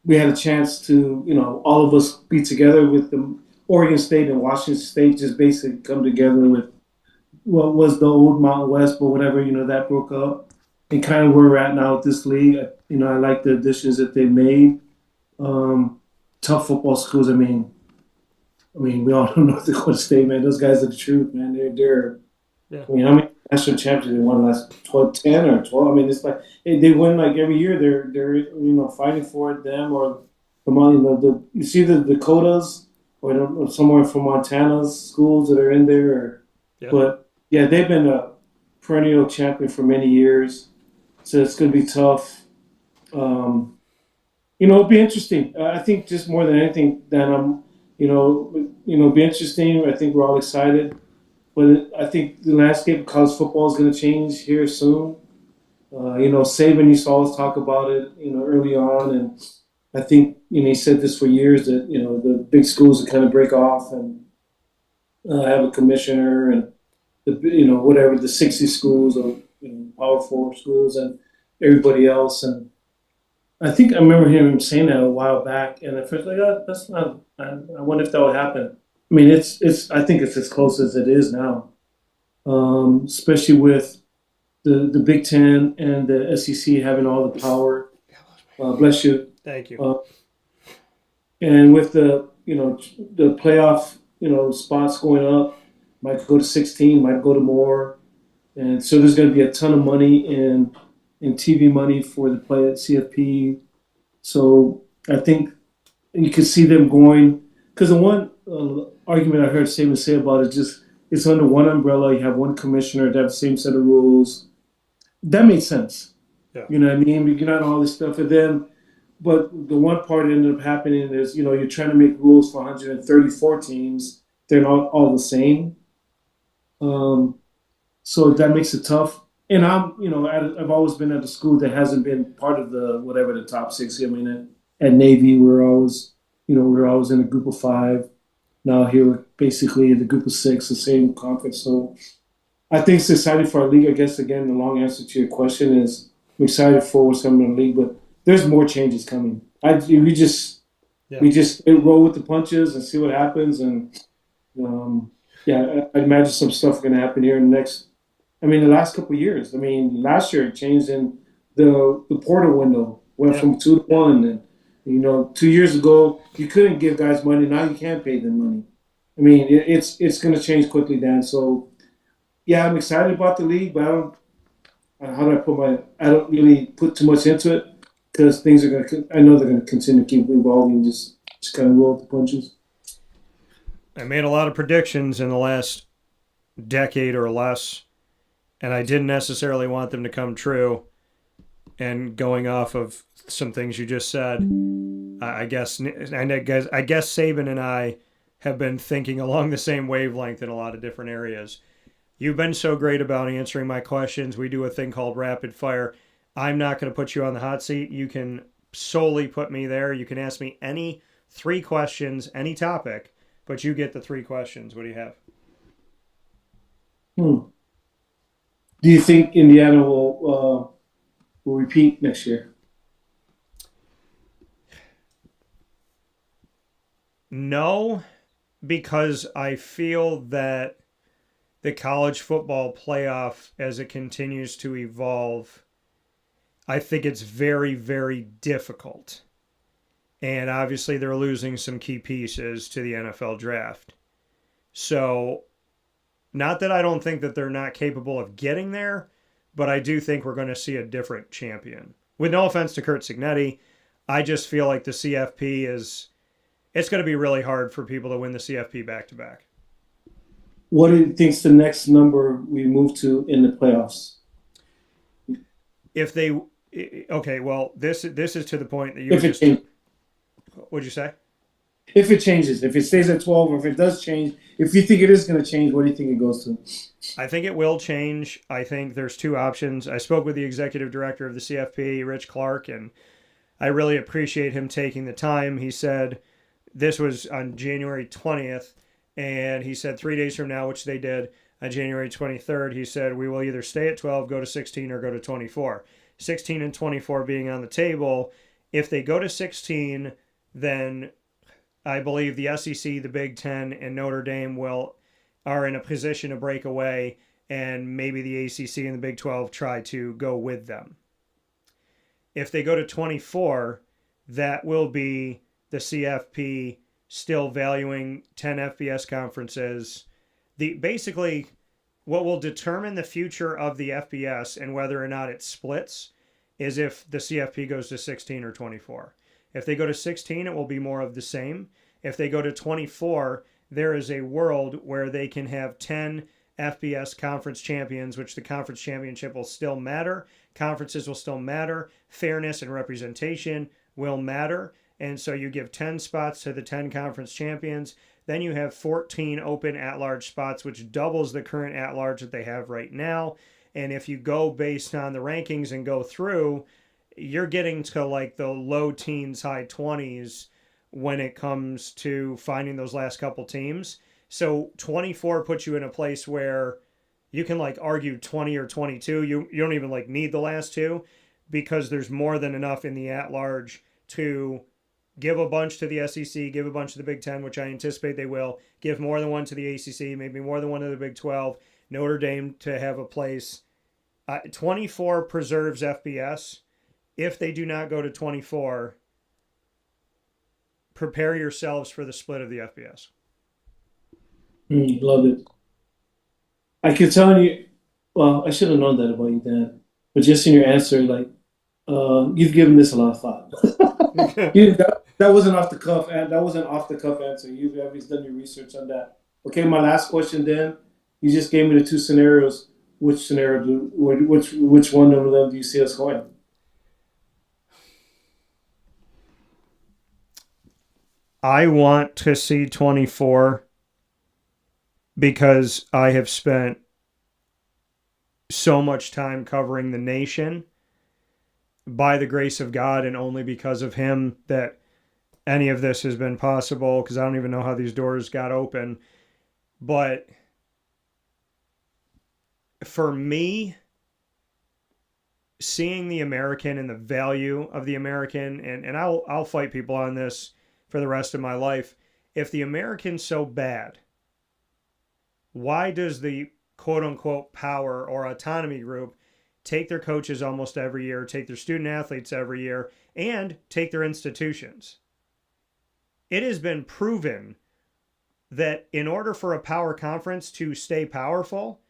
we had a chance to, all of us be together with the Oregon State and Washington State, just basically come together with what was the old Mountain West, but whatever, that broke up. And kind of where we're at now with this league, I like the additions that they made. Tough football schools. We all know North Dakota State, man. Those guys are the truth, man. They're. Yeah. How many national champions they won last 10 or 12? It's like they win like every year. They're fighting for it. Them or you see the Dakotas or somewhere from Montana's schools that are in there. But yeah, they've been a perennial champion for many years. So it's going to be tough. It'll be interesting. I think just more than anything, that be interesting. I think we're all excited, but I think the landscape of college football is going to change here soon. Saban used to always talk about it, early on, and I think he said this for years that the big schools would kind of break off and have a commissioner and whatever the 60 schools or Power 4 schools and everybody else. And I think I remember him saying that a while back, and at first like, that's not. I wonder if that would happen. It's. I think it's as close as it is now, especially with the Big Ten and the SEC having all the power. Bless you. Thank you. And with the playoff spots going up, might go to 16, might go to more, and so there's going to be a ton of money in TV money for the play at CFP. So I think you can see them going, because the one argument I heard Saban say about it, just it's under one umbrella. You have one commissioner to have the same set of rules. That made sense. Yeah. You know what I mean? You're not all this stuff. And then, but the one part that ended up happening is, you're trying to make rules for 134 teams. They're not all the same. So that makes it tough. And I've always been at a school that hasn't been part of the top 6. At Navy, we're always in a group of 5. Now here we're basically in the group of 6, the same conference. So I think it's exciting for our league. I guess, again, the long answer to your question is I'm excited for what's coming in the league, but there's more changes coming. We just roll with the punches and see what happens. And I imagine some stuff going to happen here in the next. The last couple of years. Last year it changed in the portal window went from 2 to 1, and 2 years ago you couldn't give guys money. Now you can pay them money. It's going to change quickly, Dan. So yeah, I'm excited about the league, but I don't really put too much into it because things are I know they're going to continue to keep evolving. Just kind of roll with the punches. I made a lot of predictions in the last decade or less, and I didn't necessarily want them to come true. And going off of some things you just said, I guess Saban and I have been thinking along the same wavelength in a lot of different areas. You've been so great about answering my questions. We do a thing called rapid fire. I'm not going to put you on the hot seat. You can solely put me there. You can ask me any 3 questions, any topic, but you get the 3 questions. What do you have? Do you think Indiana will repeat next year? No, because I feel that the college football playoff, as it continues to evolve, I think it's very, very difficult. And obviously they're losing some key pieces to the NFL draft. So, not that I don't think that they're not capable of getting there, but I do think we're going to see a different champion. With no offense to Curt Cignetti, I just feel like the CFP it's going to be really hard for people to win the CFP back-to-back. What do you think's the next number we move to in the playoffs? This is to the point that what'd you say? If it changes, if it stays at 12, or if it does change, if you think it is going to change, what do you think it goes to? I think it will change. I think there's 2 options. I spoke with the executive director of the CFP, Rich Clark, and I really appreciate him taking the time. He said this was on January 20th, and he said 3 days from now, which they did, on January 23rd, he said, we will either stay at 12, go to 16, or go to 24. 16 and 24 being on the table. If they go to 16, then I believe the SEC, the Big Ten, and Notre Dame are in a position to break away, and maybe the ACC and the Big 12 try to go with them. If they go to 24, that will be the CFP still valuing 10 FBS conferences. Basically, what will determine the future of the FBS and whether or not it splits is if the CFP goes to 16 or 24. If they go to 16, it will be more of the same. If they go to 24, there is a world where they can have 10 FBS conference champions, which the conference championship will still matter. Conferences will still matter. Fairness and representation will matter. And so you give 10 spots to the 10 conference champions. Then you have 14 open at-large spots, which doubles the current at-large that they have right now. And if you go based on the rankings and go through, you're getting to like the low teens, high 20s when it comes to finding those last couple teams. So 24 puts you in a place where you can like argue 20 or 22. You don't even like need the last two because there's more than enough in the at-large to give a bunch to the SEC, give a bunch to the Big Ten, which I anticipate they will, give more than one to the ACC, maybe more than one to the Big 12, Notre Dame to have a place. 24 preserves FBS. If they do not go to 24, prepare yourselves for the split of the FBS. Love it. I could tell you, well, I should have known that about you, Dan. But just in your answer, like, you've given this a lot of thought. That wasn't off the cuff, and that wasn't off the cuff answer. You've always done your research on that. Okay, my last question, Dan. You just gave me the two scenarios. Which scenario? Which one of them do you see us going? I want to see 24 because I have spent so much time covering the nation by the grace of God and only because of him that any of this has been possible, because I don't even know how these doors got open. But for me, seeing the American and the value of the American, and I'll fight people on this for the rest of my life. If the American's so bad, why does the quote-unquote power or autonomy group take their coaches almost every year, take their student athletes every year, and take their institutions? It has been proven that in order for a power conference to stay powerful,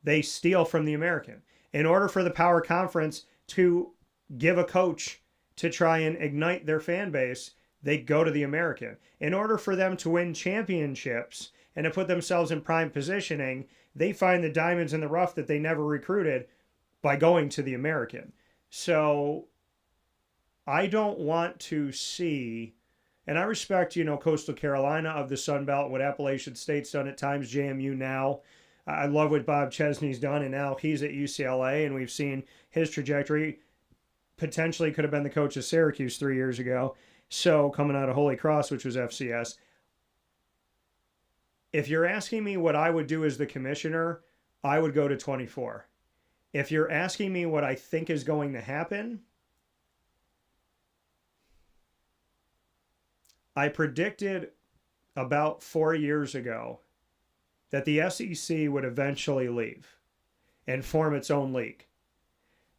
they steal from the American. In order for the power conference to give a coach to try and ignite their fan base, they go to the American. In order for them to win championships and to put themselves in prime positioning, they find the diamonds in the rough that they never recruited by going to the American. So I don't want to see, and I respect, Coastal Carolina of the Sun Belt, what Appalachian State's done at times, JMU now. I love what Bob Chesney's done, and now he's at UCLA, and we've seen his trajectory. Potentially could have been the coach of Syracuse 3 years ago. So coming out of Holy Cross, which was FCS. If you're asking me what I would do as the commissioner, I would go to 24. If you're asking me what I think is going to happen, I predicted about 4 years ago that the SEC would eventually leave and form its own league.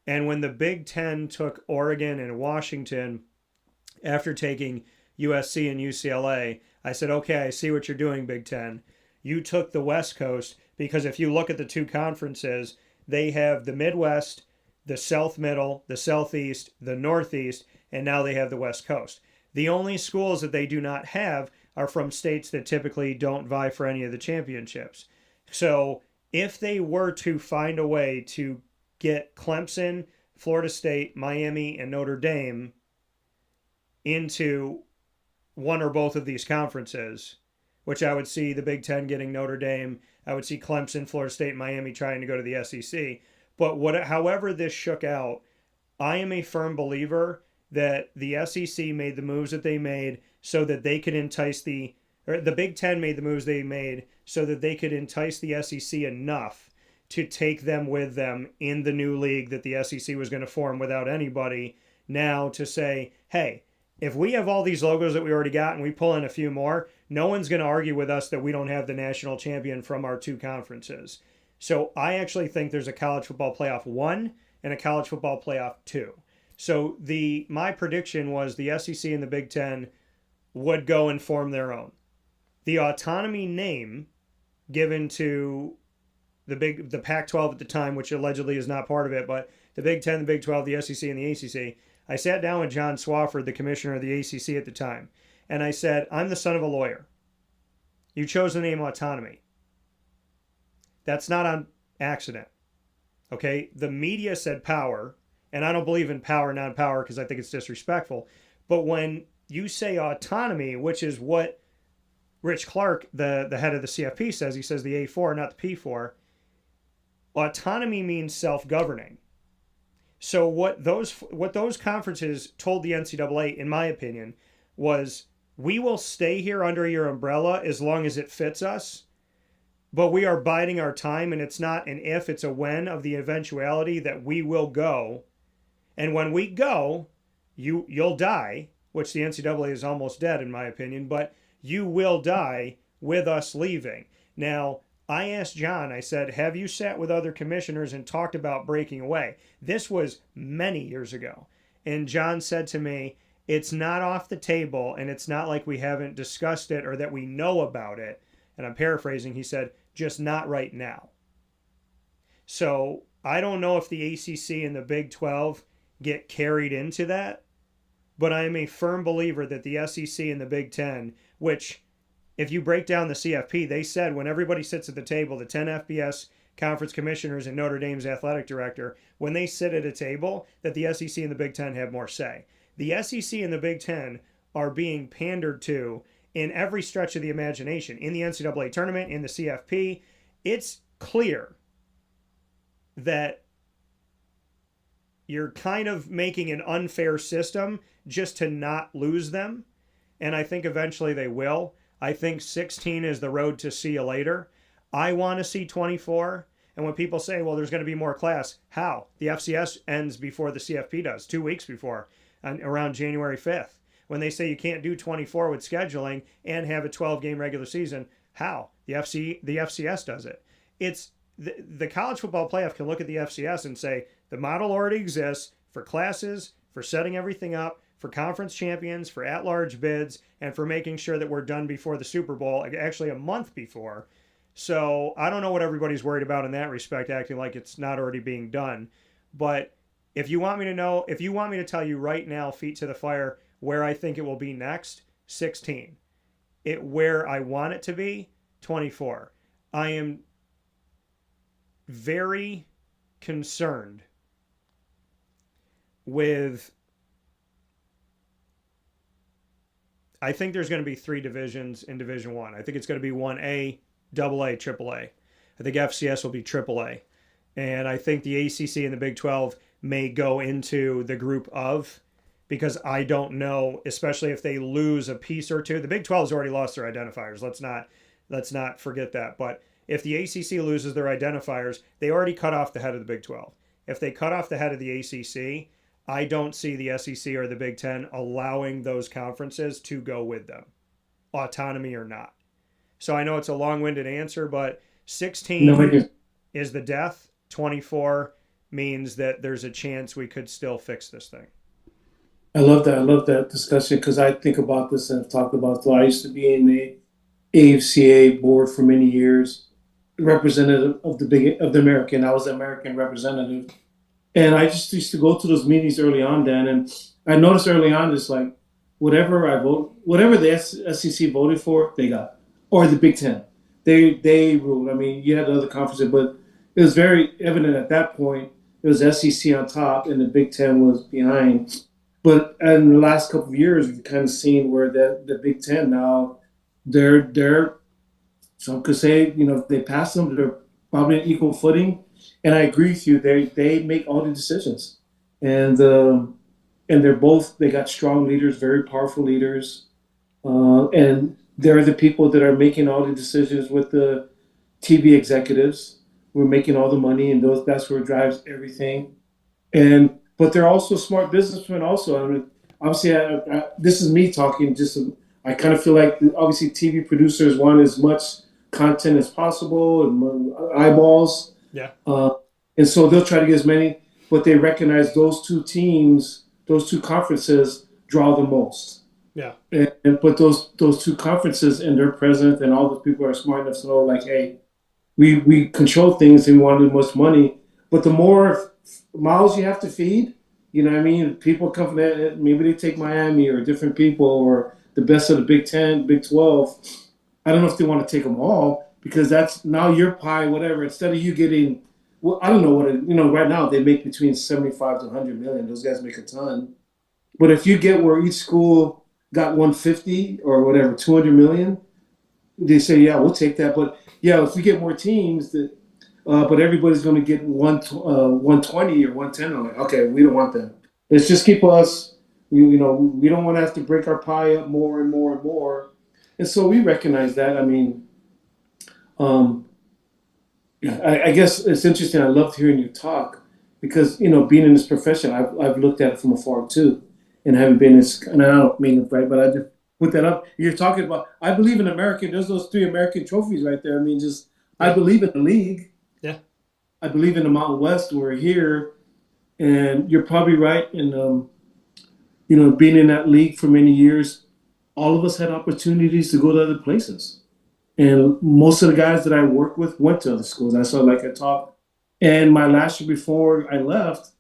And when the Big Ten took Oregon and Washington after taking USC and UCLA, I said, okay, I see what you're doing, Big Ten. You took the West Coast because if you look at the two conferences, they have the Midwest, the South Middle, the Southeast, the Northeast, and now they have the West Coast. The only schools that they do not have are from states that typically don't vie for any of the championships. So if they were to find a way to get Clemson, Florida State, Miami, and Notre Dame into one or both of these conferences, which I would see the Big Ten getting Notre Dame, I would see Clemson, Florida State, Miami trying to go to the SEC. But however this shook out, I am a firm believer that the SEC made the moves that they made so that they could entice the Big Ten made the moves they made so that they could entice the SEC enough to take them with them in the new league that the SEC was going to form without anybody, now to say, hey, if we have all these logos that we already got and we pull in a few more, no one's going to argue with us that we don't have the national champion from our two conferences. So I actually think there's a college football playoff 1 and a college football playoff 2. So my prediction was the SEC and the Big Ten would go and form their own. The autonomy name given to the Pac-12 at the time, which allegedly is not part of it, but the Big Ten, the Big 12, the SEC, and the ACC. I sat down with John Swofford, the commissioner of the ACC at the time, and I said, I'm the son of a lawyer. You chose the name autonomy. That's not on accident. Okay? The media said power, and I don't believe in power, non-power, because I think it's disrespectful. But when you say autonomy, which is what Rich Clark, the head of the CFP, says, he says the A4, not the P4, autonomy means self-governing. So what those conferences told the NCAA, in my opinion, was we will stay here under your umbrella as long as it fits us, but we are biding our time, and it's not an if, it's a when of the eventuality that we will go. And when we go, you'll die, which the NCAA is almost dead in my opinion, but you will die with us leaving. Now, I asked John, I said, have you sat with other commissioners and talked about breaking away? This was many years ago. And John said to me, it's not off the table, and it's not like we haven't discussed it or that we know about it. And I'm paraphrasing, he said, just not right now. So I don't know if the ACC and the Big 12 get carried into that, but I am a firm believer that the SEC and the Big 10, which if you break down the CFP, they said when everybody sits at the table, the 10 FBS conference commissioners and Notre Dame's athletic director, when they sit at a table, that the SEC and the Big 10 have more say. The SEC and the Big 10 are being pandered to in every stretch of the imagination. In the NCAA tournament, in the CFP, it's clear that you're kind of making an unfair system just to not lose them. And I think eventually they will. I think 16 is the road to see you later. I want to see 24. And when people say, well, there's going to be more class, how? The FCS ends before the CFP does, 2 weeks before, around January 5th. When they say you can't do 24 with scheduling and have a 12-game regular season, how? The FCS does it. It's the college football playoff can look at the FCS and say the model already exists for classes, for setting everything up, for conference champions, for at-large bids, and for making sure that we're done before the Super Bowl, actually a month before. So I don't know what everybody's worried about in that respect, acting like it's not already being done. But if you want me to tell you right now, feet to the fire, where I think it will be next, 16. Where I want it to be, 24. I am very concerned with, I think there's going to be 3 divisions in Division 1. I think it's going to be 1A, AA, AAA. I think FCS will be AAA. And I think the ACC and the Big 12 may go into the group of, because I don't know, especially if they lose a piece or two. The Big 12 has already lost their identifiers. Let's not forget that. But if the ACC loses their identifiers, they already cut off the head of the Big 12. If they cut off the head of the ACC, I don't see the SEC or the Big 10 allowing those conferences to go with them, autonomy or not. So I know it's a long-winded answer, but 16 is the death. 24 means that there's a chance we could still fix this thing. I love that. I love that discussion because I think about this and I've talked about it. So I used to be in the AFCA board for many years, representative of the American. I was the American representative. And I just used to go to those meetings early on, Dan, and I noticed early on, it's like whatever the SEC voted for, they got, or the Big Ten, they ruled. I mean, you had other conferences, but it was very evident at that point. It was SEC on top, and the Big Ten was behind. But in the last couple of years, we've kind of seen where the Big Ten now, they're some could say, if they pass them, they're probably on equal footing. And I agree with you. They make all the decisions, and they got strong leaders, very powerful leaders, and They're the people that are making all the decisions with the TV executives. We're making all the money, and that's where it drives everything. And but they're also smart businessmen. Also, I mean, obviously, this is me talking. I kind of feel like obviously TV producers want as much content as possible and eyeballs, Yeah. and so they'll try to get as many. But they recognize those two teams, those two conferences draw the most. Yeah. But those two conferences and their president and all those people are smart enough to know, like, hey, we control things and we want as much money. But the more mouths you have to feed, you know what I mean? People come from that, maybe they take Miami or different people or the best of the Big 10, Big 12. I don't know if they want to take them all because that's now your pie, whatever. Instead of you getting, well, I don't know what right now they make between 75 to 100 million. Those guys make a ton. But if you get where each school got 150 or whatever, 200 million, they say, yeah, we'll take that. But yeah, if we get more teams, but everybody's going to get 120 or 110, I'm like, okay, we don't want that. Let's just keep us, we don't want to have to break our pie up more and more and more. And so we recognize that. I mean, um, yeah, I guess it's interesting. I loved hearing you talk because, being in this profession, I've looked at it from afar too, and haven't been as, and I don't mean it right, but I just put that up. You're talking about, I believe in America. There's those 3 American trophies right there. I mean, I believe in the league. Yeah. I believe in the Mountain West. We're here, and you're probably right. And being in that league for many years, all of us had opportunities to go to other places. And most of the guys that I worked with went to other schools. I saw, like I talked. And my last year before I left,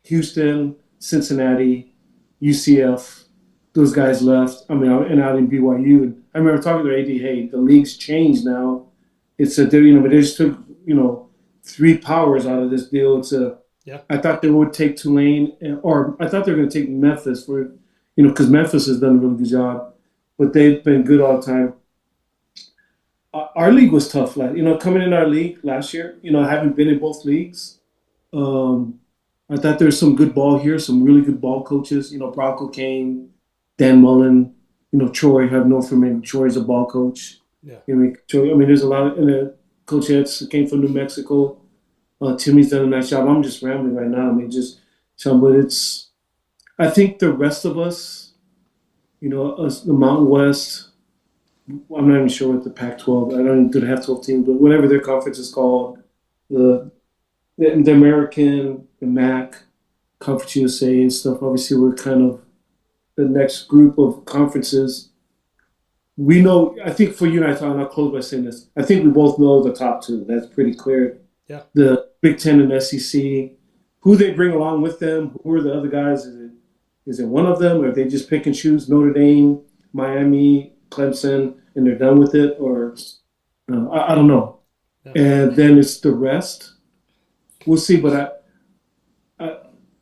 Houston, Cincinnati, UCF, those guys left. I mean, and out in BYU. And I remember talking to AD, hey, the league's changed now. It's but they just took, 3 powers out of this deal. Yeah. I thought they would take Tulane, or I thought they were going to take Memphis because Memphis has done a really good job, but they've been good all the time. Our league was tough. Coming in our league last year, having been in both leagues, I thought there was some good ball here, some really good ball coaches. Bronco Kane, Dan Mullen, Troy. I have known from him. Troy's a ball coach. Yeah. There's a lot of Coach Eds came from New Mexico. Timmy's done a nice job. I'm just rambling right now. But I think the rest of us, us, the Mountain West. I'm not even sure what the Pac-12. I don't even do the half-12 team, but whatever their conference is called, the American, the MAC, Conference USA, and stuff. Obviously, we're kind of the next group of conferences. We know. I think for you and I'll close by saying this. I think we both know the top 2. That's pretty clear. Yeah. The Big Ten and SEC, who they bring along with them. Who are the other guys? Is it one of them, or they just pick and choose Notre Dame, Miami, Clemson, and they're done with it, or I don't know. Yeah. And then it's the rest. We'll see, but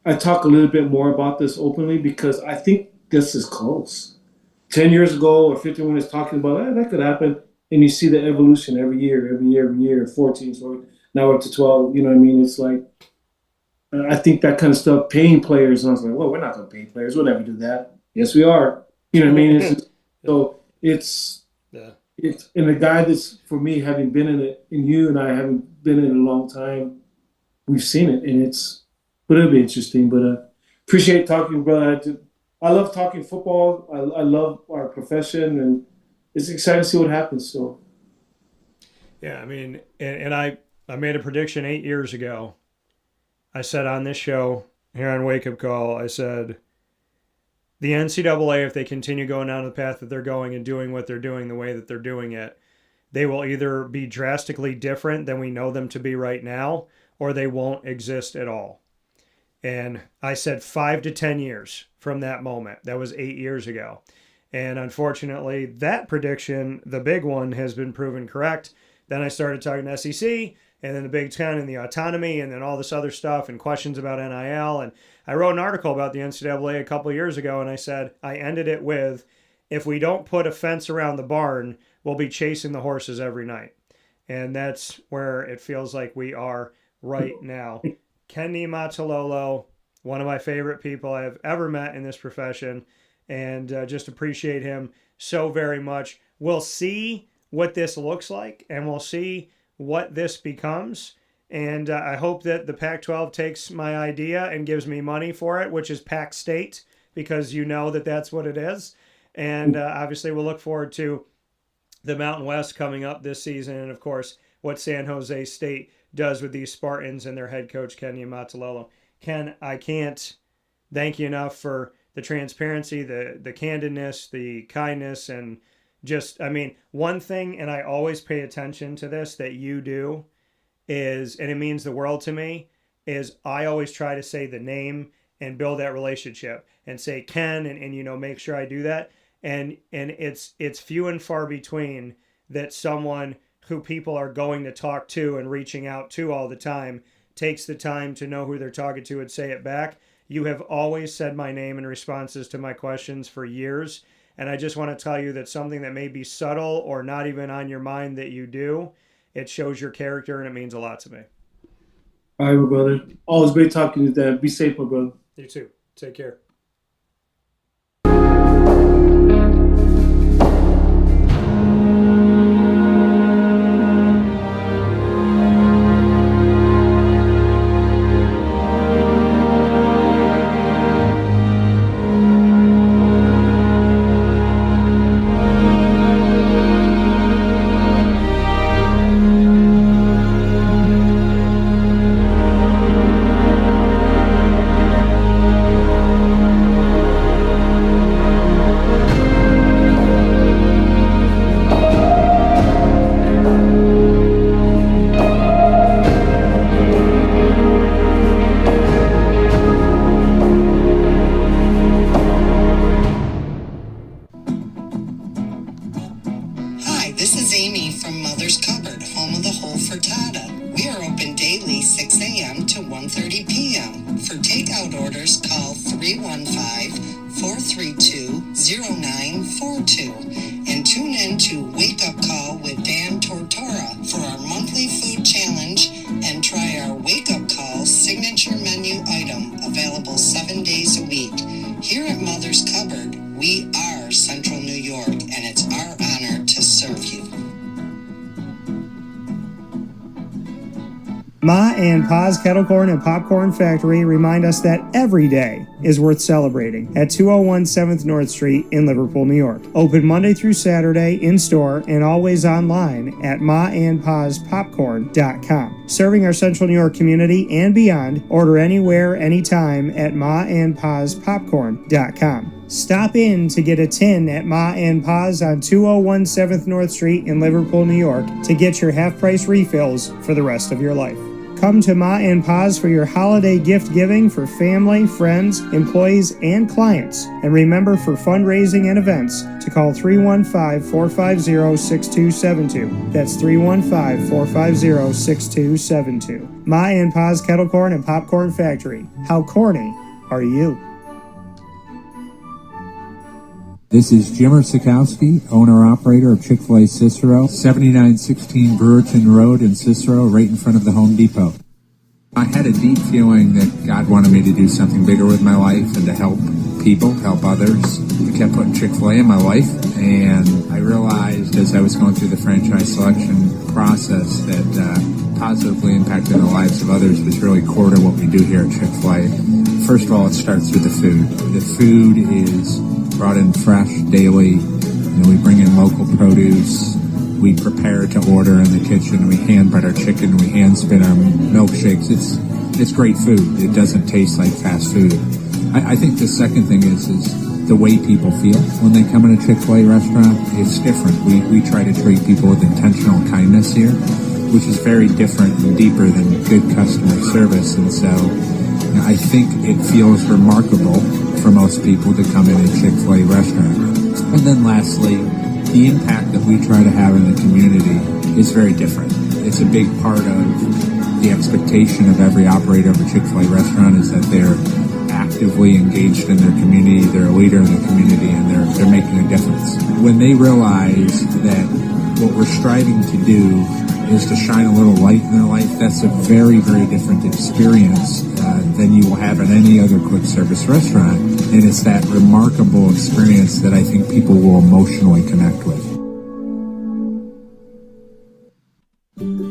I talk a little bit more about this openly because I think this is close. 10 years ago or 15 when it's talking about that could happen, and you see the evolution every year, 14, so now we're up to 12. You know what I mean? It's like I think that kind of stuff, paying players, and I was like, well, we're not going to pay players. We'll never do that. Yes, we are. You know what I mean? And the guy that's, for me, having been in it, and you and I having been in it a long time, we've seen it, and but it'll be interesting. But appreciate talking, brother. I love talking football. I love our profession, and it's exciting to see what happens. So, yeah, I mean, and I made a prediction 8 years ago. I said on this show here on Wake Up Call, I said, the NCAA, if they continue going down the path that they're going and doing what they're doing the way that they're doing it, they will either be drastically different than we know them to be right now, or they won't exist at all. And I said 5 to 10 years from that moment. That was 8 years ago. And unfortunately, that prediction, the big one, has been proven correct. Then I started talking SEC, and then the Big Ten and the autonomy, and then all this other stuff and questions about NIL. And I wrote an article about the NCAA a couple of years ago, and I said, I ended it with, if we don't put a fence around the barn, we'll be chasing the horses every night. And that's where it feels like we are right now. Ken Niumatalolo, one of my favorite people I've ever met in this profession. and just appreciate him so very much. We'll see what this looks like, and we'll see what this becomes. And I hope that the Pac-12 takes my idea and gives me money for it, which is Pac State, because you know that that's what it is. And obviously we'll look forward to the Mountain West coming up this season, and of course what San Jose State does with these Spartans and their head coach, Ken Niumatalolo. Ken, I can't thank you enough for the transparency, the candidness, the kindness, and just, I mean, one thing, and I always pay attention to this, that you do is, and it means the world to me, is I always try to say the name and build that relationship and say Ken, and you know, make sure I do that. And it's few and far between that someone who people are going to talk to and reaching out to all the time takes the time to know who they're talking to and say it back. You have always said my name in responses to my questions for years. And I just want to tell you that something that may be subtle or not even on your mind that you do, it shows your character, and it means a lot to me. All right, my brother. Always great talking to you, Dan. Be safe, my brother. You too. Take care. And tune in to Wake Up Call with Dan Tortora for our monthly food challenge, and try our Wake Up Call signature menu item, available 7 days a week. Here at Mother's Cupboard, we are Central New York, and it's our honor to serve you. Ma and Pa's Kettle Corn and Popcorn Factory remind us that every day is worth celebrating at 201 7th North Street in Liverpool, New York. Open Monday through Saturday in-store and always online at maandpaspopcorn.com. Serving our Central New York community and beyond, order anywhere, anytime at maandpaspopcorn.com. Stop in to get a tin at Ma and Pa's on 201 7th North Street in Liverpool, New York to get your half-price refills for the rest of your life. Come to Ma and Pa's for your holiday gift giving for family, friends, employees, and clients. And remember, for fundraising and events, to call 315-450-6272. That's 315-450-6272. Ma and Pa's Kettle Corn and Popcorn Factory. How corny are you? This is Jimmer Sikowski, owner-operator of Chick-fil-A Cicero, 7916 Brewerton Road in Cicero, right in front of the Home Depot. I had a deep feeling that God wanted me to do something bigger with my life and to help people, help others. I kept putting Chick-fil-A in my life, and I realized as I was going through the franchise selection process that positively impacting the lives of others was really core to what we do here at Chick-fil-A. First of all, it starts with the food. The food is brought in fresh daily. We bring in local produce. We prepare to order in the kitchen. We hand bread our chicken. We hand spin our milkshakes. It's great food. It doesn't taste like fast food. I think the second thing is the way people feel when they come in a Chick-fil-A restaurant. It's different. We try to treat people with intentional kindness here, which is very different and deeper than good customer service. And so I think it feels remarkable for most people to come in a Chick-fil-A restaurant. And then lastly, the impact that we try to have in the community is very different. It's a big part of the expectation of every operator of a Chick-fil-A restaurant is that they're actively engaged in their community, they're a leader in the community, and they're making a difference. When they realize that what we're striving to do is to shine a little light in their life. That's a very, very different experience than you will have at any other quick service restaurant. And it's that remarkable experience that I think people will emotionally connect with.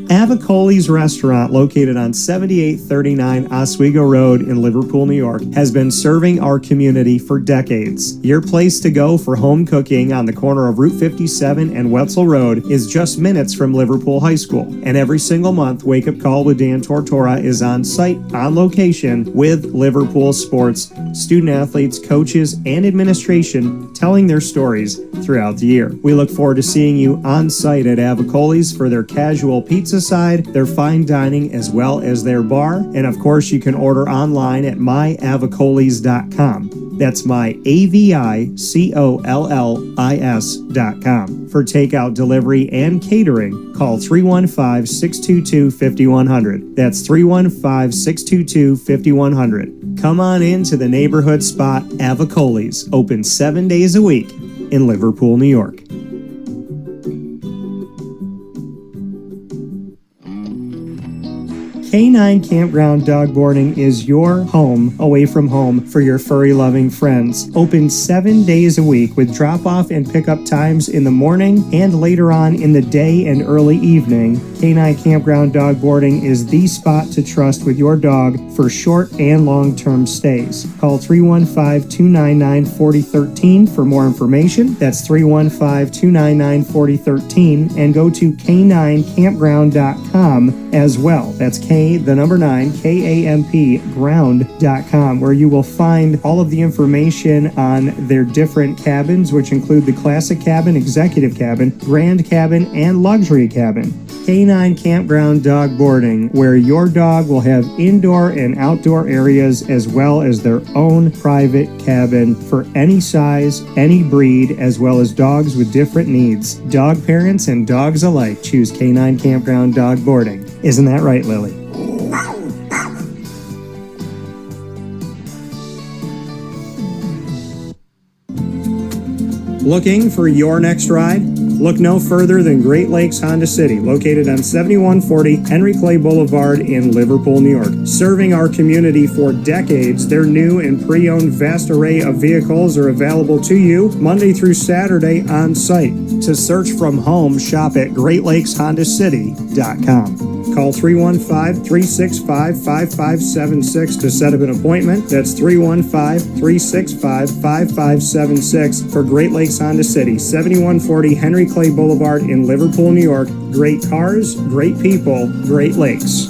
Avicoli's restaurant, located on 7839 Oswego Road in Liverpool, New York, has been serving our community for decades. Your place to go for home cooking on the corner of Route 57 and Wetzel Road is just minutes from Liverpool High School. And every single month, Wake Up Call with Dan Tortora is on site, on location, with Liverpool sports, student athletes, coaches, and administration telling their stories throughout the year. We look forward to seeing you on site at Avicoli's for their casual pizza side, their fine dining, as well as their bar. And of course, you can order online at myavicolis.com. That's myavicollis.com. For takeout, delivery, and catering, call 315-622-5100. That's 315-622-5100. Come on into the neighborhood spot Avicoli's, open 7 days a week in Liverpool, New York. K9 Campground Dog Boarding is your home away from home for your furry-loving friends. Open 7 days a week with drop-off and pickup times in the morning and later on in the day and early evening. K9 Campground Dog Boarding is the spot to trust with your dog for short and long-term stays. Call 315-299-4013 for more information. That's 315-299-4013, and go to k9campground.com as well. That's K9, ground.com, where you will find all of the information on their different cabins, which include the classic cabin, executive cabin, grand cabin, and luxury cabin. K9 Campground Dog Boarding, where your dog will have indoor and outdoor areas as well as their own private cabin for any size, any breed, as well as dogs with different needs. Dog parents and dogs alike choose K9 Campground Dog Boarding. Isn't that right, Lily? Looking for your next ride? Look no further than Great Lakes Honda City, located on 7140 Henry Clay Boulevard in Liverpool, New York. Serving our community for decades, their new and pre-owned vast array of vehicles are available to you Monday through Saturday on site. To search from home, shop at GreatLakesHondaCity.com. Call 315-365-5576 to set up an appointment. That's 315-365-5576 for Great Lakes Honda City, 7140 Henry Clay Boulevard in Liverpool, New York. Great cars, great people, Great Lakes.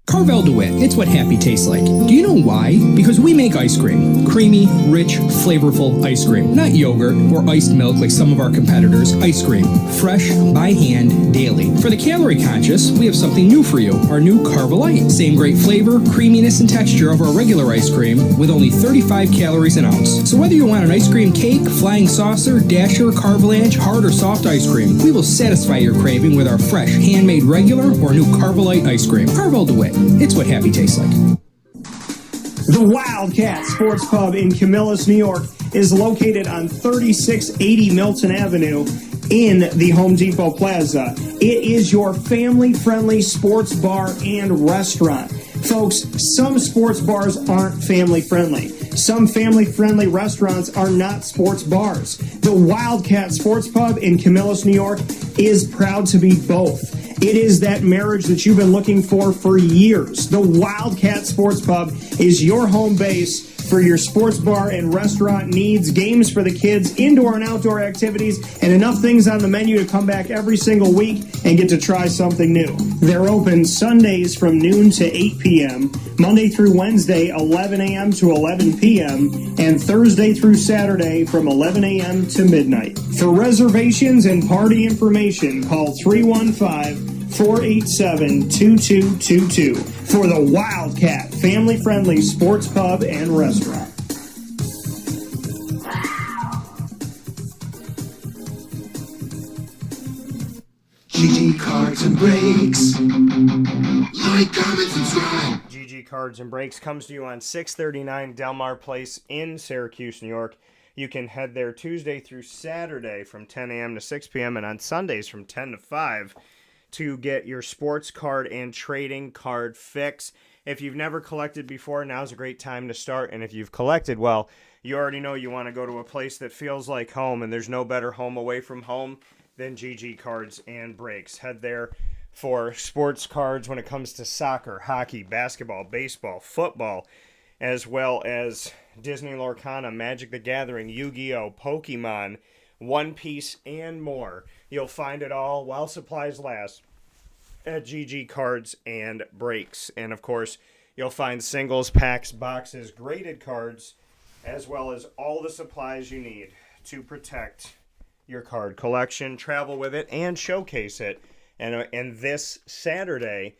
Carvel DeWitt, it's what happy tastes like. Do you know why? Because we make ice cream. Creamy, rich, flavorful ice cream. Not yogurt or iced milk like some of our competitors. Ice cream. Fresh, by hand, daily. For the calorie conscious, we have something new for you. Our new Carvelite. Same great flavor, creaminess, and texture of our regular ice cream with only 35 calories an ounce. So whether you want an ice cream cake, flying saucer, dasher, carvalanche, hard or soft ice cream, we will satisfy your craving with our fresh, handmade regular or new Carvelite ice cream. Carvel DeWitt. It's what happy tastes like. The Wildcat Sports Pub in Camillus, New York is located on 3680 Milton Avenue in the Home Depot Plaza. It is your family-friendly sports bar and restaurant. Folks, some sports bars aren't family-friendly. Some family-friendly restaurants are not sports bars. The Wildcat Sports Pub in Camillus, New York is proud to be both. It is that marriage that you've been looking for years. The Wildcat Sports Pub is your home base for your sports bar and restaurant needs, games for the kids, indoor and outdoor activities, and enough things on the menu to come back every single week and get to try something new. They're open Sundays from noon to 8 p.m., Monday through Wednesday, 11 a.m. to 11 p.m., and Thursday through Saturday from 11 a.m. to midnight. For reservations and party information, call 315-487-2222 for the Wildcat family-friendly sports pub and restaurant. GG Cards and Breaks. Like, comment, subscribe. GG Cards and Breaks comes to you on 639 Delmar Place in Syracuse, New York. You can head there Tuesday through Saturday from 10 a.m. to 6 p.m. and on Sundays from 10 to 5 to get your sports card and trading card fix. If you've never collected before, now's a great time to start. And if you've collected, well, you already know you want to go to a place that feels like home, and there's no better home away from home than GG Cards and Breaks. Head there for sports cards when it comes to soccer, hockey, basketball, baseball, football, as well as Disney Lorcana, Magic the Gathering, Yu-Gi-Oh!, Pokemon, One Piece, and more. You'll find it all while supplies last at GG Cards and Breaks. And of course, you'll find singles, packs, boxes, graded cards, as well as all the supplies you need to protect your card collection, travel with it, and showcase it. And this Saturday,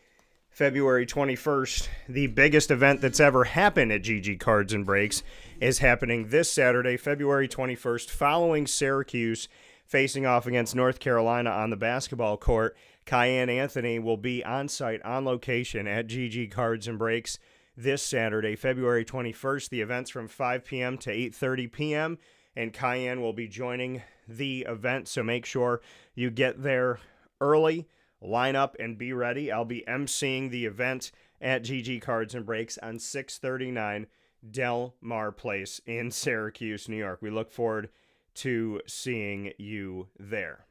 February 21st, the biggest event that's ever happened at GG Cards and Breaks is happening this Saturday, February 21st, following Syracuse facing off against North Carolina on the basketball court. Cayenne Anthony will be on site, on location at GG Cards and Breaks this Saturday, February 21st. The event's from 5 p.m. to 8:30 p.m., and Cayenne will be joining the event, so make sure you get there early, line up, and be ready. I'll be emceeing the event at GG Cards and Breaks on 639 Del Mar Place in Syracuse, New York. We look forward to seeing you there.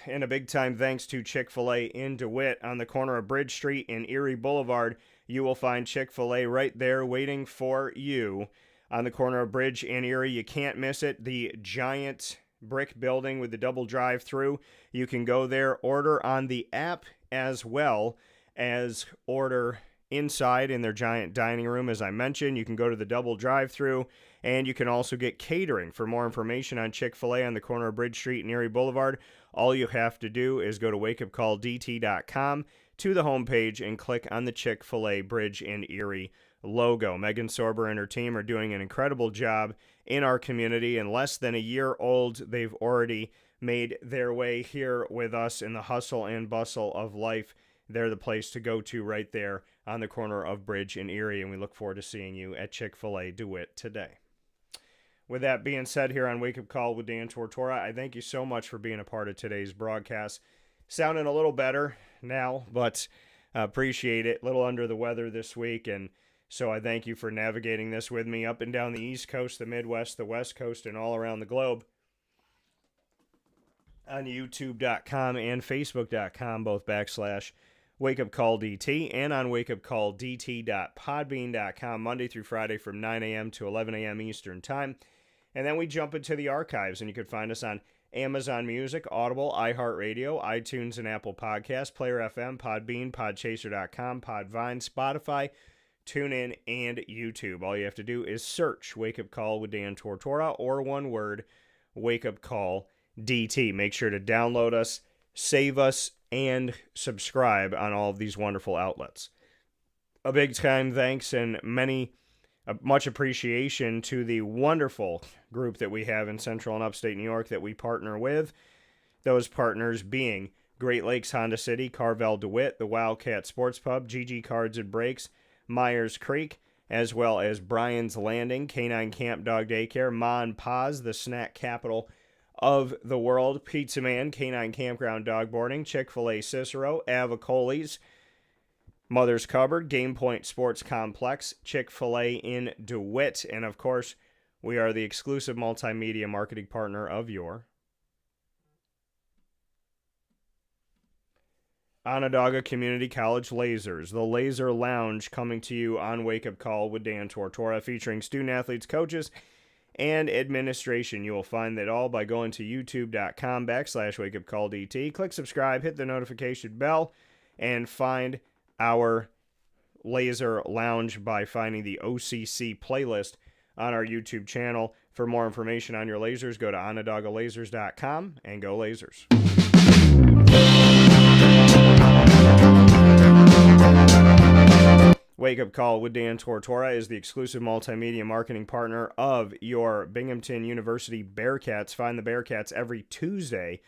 And a big time thanks to Chick-fil-A in DeWitt on the corner of Bridge Street and Erie Boulevard. You will find Chick-fil-A right there waiting for you on the corner of Bridge and Erie. You can't miss it. The giant brick building with the double drive-through. You can go there, order on the app, as well as order inside in their giant dining room. As I mentioned, you can go to the double drive-through, and you can also get catering. For more information on Chick-fil-A on the corner of Bridge Street and Erie Boulevard, all you have to do is go to wakeupcalldt.com to the homepage and click on the Chick-fil-A Bridge and Erie logo. Megan Sorber and her team are doing an incredible job in our community. In less than a year old, they've already made their way here with us in the hustle and bustle of life. They're the place to go to right there on the corner of Bridge and Erie, and we look forward to seeing you at Chick-fil-A DeWitt today. With that being said, here on Wake Up Call with Dan Tortora, I thank you so much for being a part of today's broadcast. Sounding a little better now, but appreciate it. A little under the weather this week, and so I thank you for navigating this with me up and down the East Coast, the Midwest, the West Coast, and all around the globe on YouTube.com and Facebook.com, both /WakeUpCallDT, and on WakeUpCallDT.podbean.com, Monday through Friday from 9 a.m. to 11 a.m. Eastern Time. And then we jump into the archives, and you can find us on Amazon Music, Audible, iHeartRadio, iTunes and Apple Podcasts, Player FM, Podbean, Podchaser.com, Podvine, Spotify, TuneIn, and YouTube. All you have to do is search Wake Up Call with Dan Tortora, or one word, Wake Up Call DT. Make sure to download us, save us, and subscribe on all of these wonderful outlets. A big time thanks and much appreciation to the wonderful group that we have in Central and Upstate New York that we partner with. Those partners being Great Lakes Honda City, Carvel DeWitt, the Wildcat Sports Pub, GG Cards and Breaks, Myers Creek, as well as Bryan's Landing, Canine Camp Dog Daycare, Ma and Pa's, the snack capital of the world, Pizza Man, Canine Campground Dog Boarding, Chick-fil-A Cicero, Avicoli's, Mother's Cupboard, Game Point Sports Complex, Chick-fil-A in DeWitt, and of course, we are the exclusive multimedia marketing partner of your Onondaga Community College Lasers, the Laser Lounge, coming to you on Wake Up Call with Dan Tortora, featuring student athletes, coaches, and administration. You will find that all by going to youtube.com /wakeupcalldt. Click subscribe, hit the notification bell, and find our Laser Lounge by finding the OCC playlist on our YouTube channel. For more information on your lasers, go to onondagalasers.com and go Lasers. Wake Up Call with Dan Tortora is the exclusive multimedia marketing partner of your Binghamton University Bearcats. Find the Bearcats every Tuesday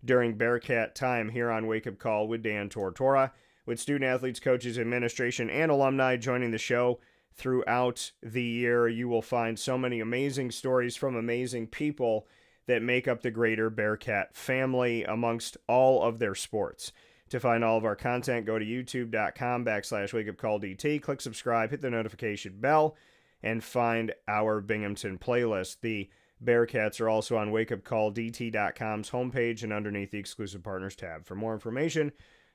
during Bearcat time here on Wake Up Call with Dan Tortora, with student athletes, coaches, administration, and alumni joining the show throughout the year. You will find so many amazing stories from amazing people that make up the greater Bearcat family amongst all of their sports. To find all of our content, go to youtube.com/wakeupcalldt, click subscribe, hit the notification bell, and find our Binghamton playlist. The Bearcats are also on wakeupcalldt.com's homepage and underneath the exclusive partners tab. For more information,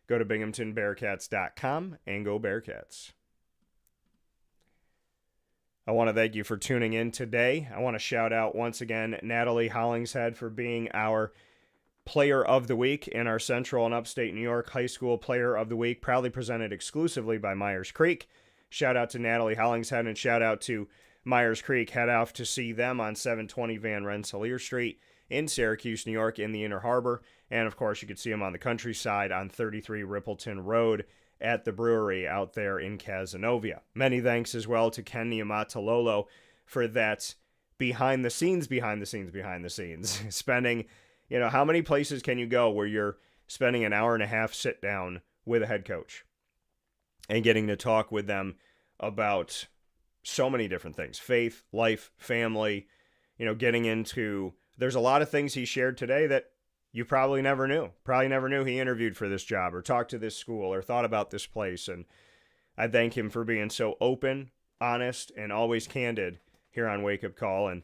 go to binghamtonbearcats.com and go Bearcats. I want to thank you for tuning in today. I want to shout out once again Natalie Hollingshead for being our Player of the Week in our Central and Upstate New York High School Player of the Week, proudly presented exclusively by Myers Creek. Shout out to Natalie Hollingshead and shout out to Myers Creek. Head off to see them on 720 Van Rensselaer Street in Syracuse, New York, in the Inner Harbor. And, of course, you could see them on the countryside on 33 Rippleton Road at the brewery out there in Cazenovia. Many thanks as well to Ken Niumatalolo for that behind the scenes. Spending, how many places can you go where you're spending an hour and a half sit down with a head coach and getting to talk with them about so many different things, faith, life, family, getting into, there's a lot of things he shared today that you probably never knew he interviewed for this job or talked to this school or thought about this place. And I thank him for being so open, honest, and always candid here on Wake Up Call. And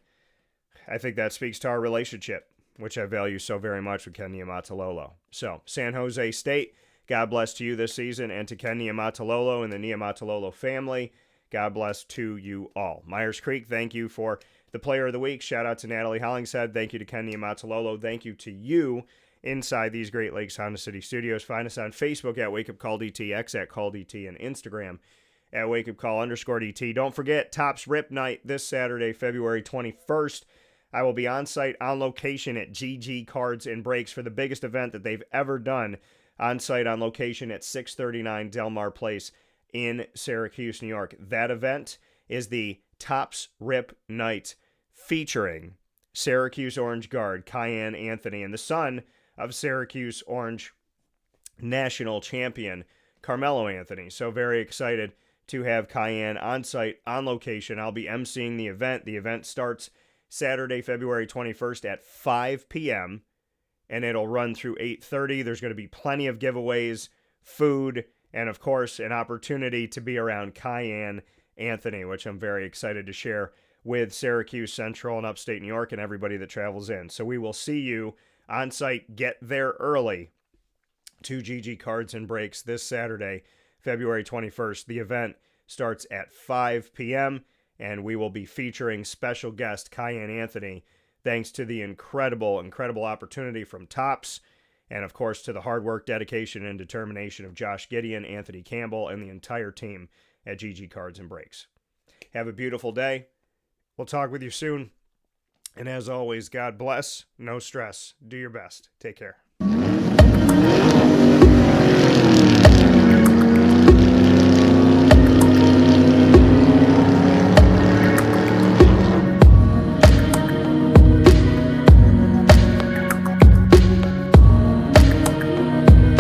I think that speaks to our relationship, which I value so very much with Ken Niumatalolo. So, San Jose State, God bless to you this season, and to Ken Niumatalolo and the Niumatalolo family, God bless to you all. Myers Creek, thank you for the Player of the Week. Shout out to Natalie Hollingshead. Thank you to Ken Niumatalolo. Thank you to you inside these Great Lakes Honda City studios. Find us on Facebook at Wake Up Call DT, X at Call DT, and Instagram at Wake Up Call _DT. Don't forget, Tops Rip Night this Saturday, February 21st. I will be on site, on location at GG Cards and Breaks for the biggest event that they've ever done, on site, on location at 639 Delmar Place in Syracuse, New York. That event is the Tops Rip Night featuring Syracuse Orange guard Cayenne Anthony and the son of Syracuse Orange national champion Carmelo Anthony. So very excited to have Cayenne on site, on location. I'll be emceeing the event. The event starts Saturday, February 21st at 5 p.m., and it'll run through 8:30. There's going to be plenty of giveaways, food, and, of course, an opportunity to be around Cayenne Anthony, which I'm very excited to share with Syracuse Central and Upstate New York and everybody that travels in. So we will see you on site. Get there early to GG Cards and Breaks this Saturday, February 21st. The event starts at 5 p.m., and we will be featuring special guest Cayenne Anthony, thanks to the incredible opportunity from Tops, and of course to the hard work, dedication, and determination of Josh Gideon, Anthony Campbell, and the entire team at GG Cards and Breaks. Have a beautiful day. We'll talk with you soon. And as always, God bless. No stress. Do your best. Take care.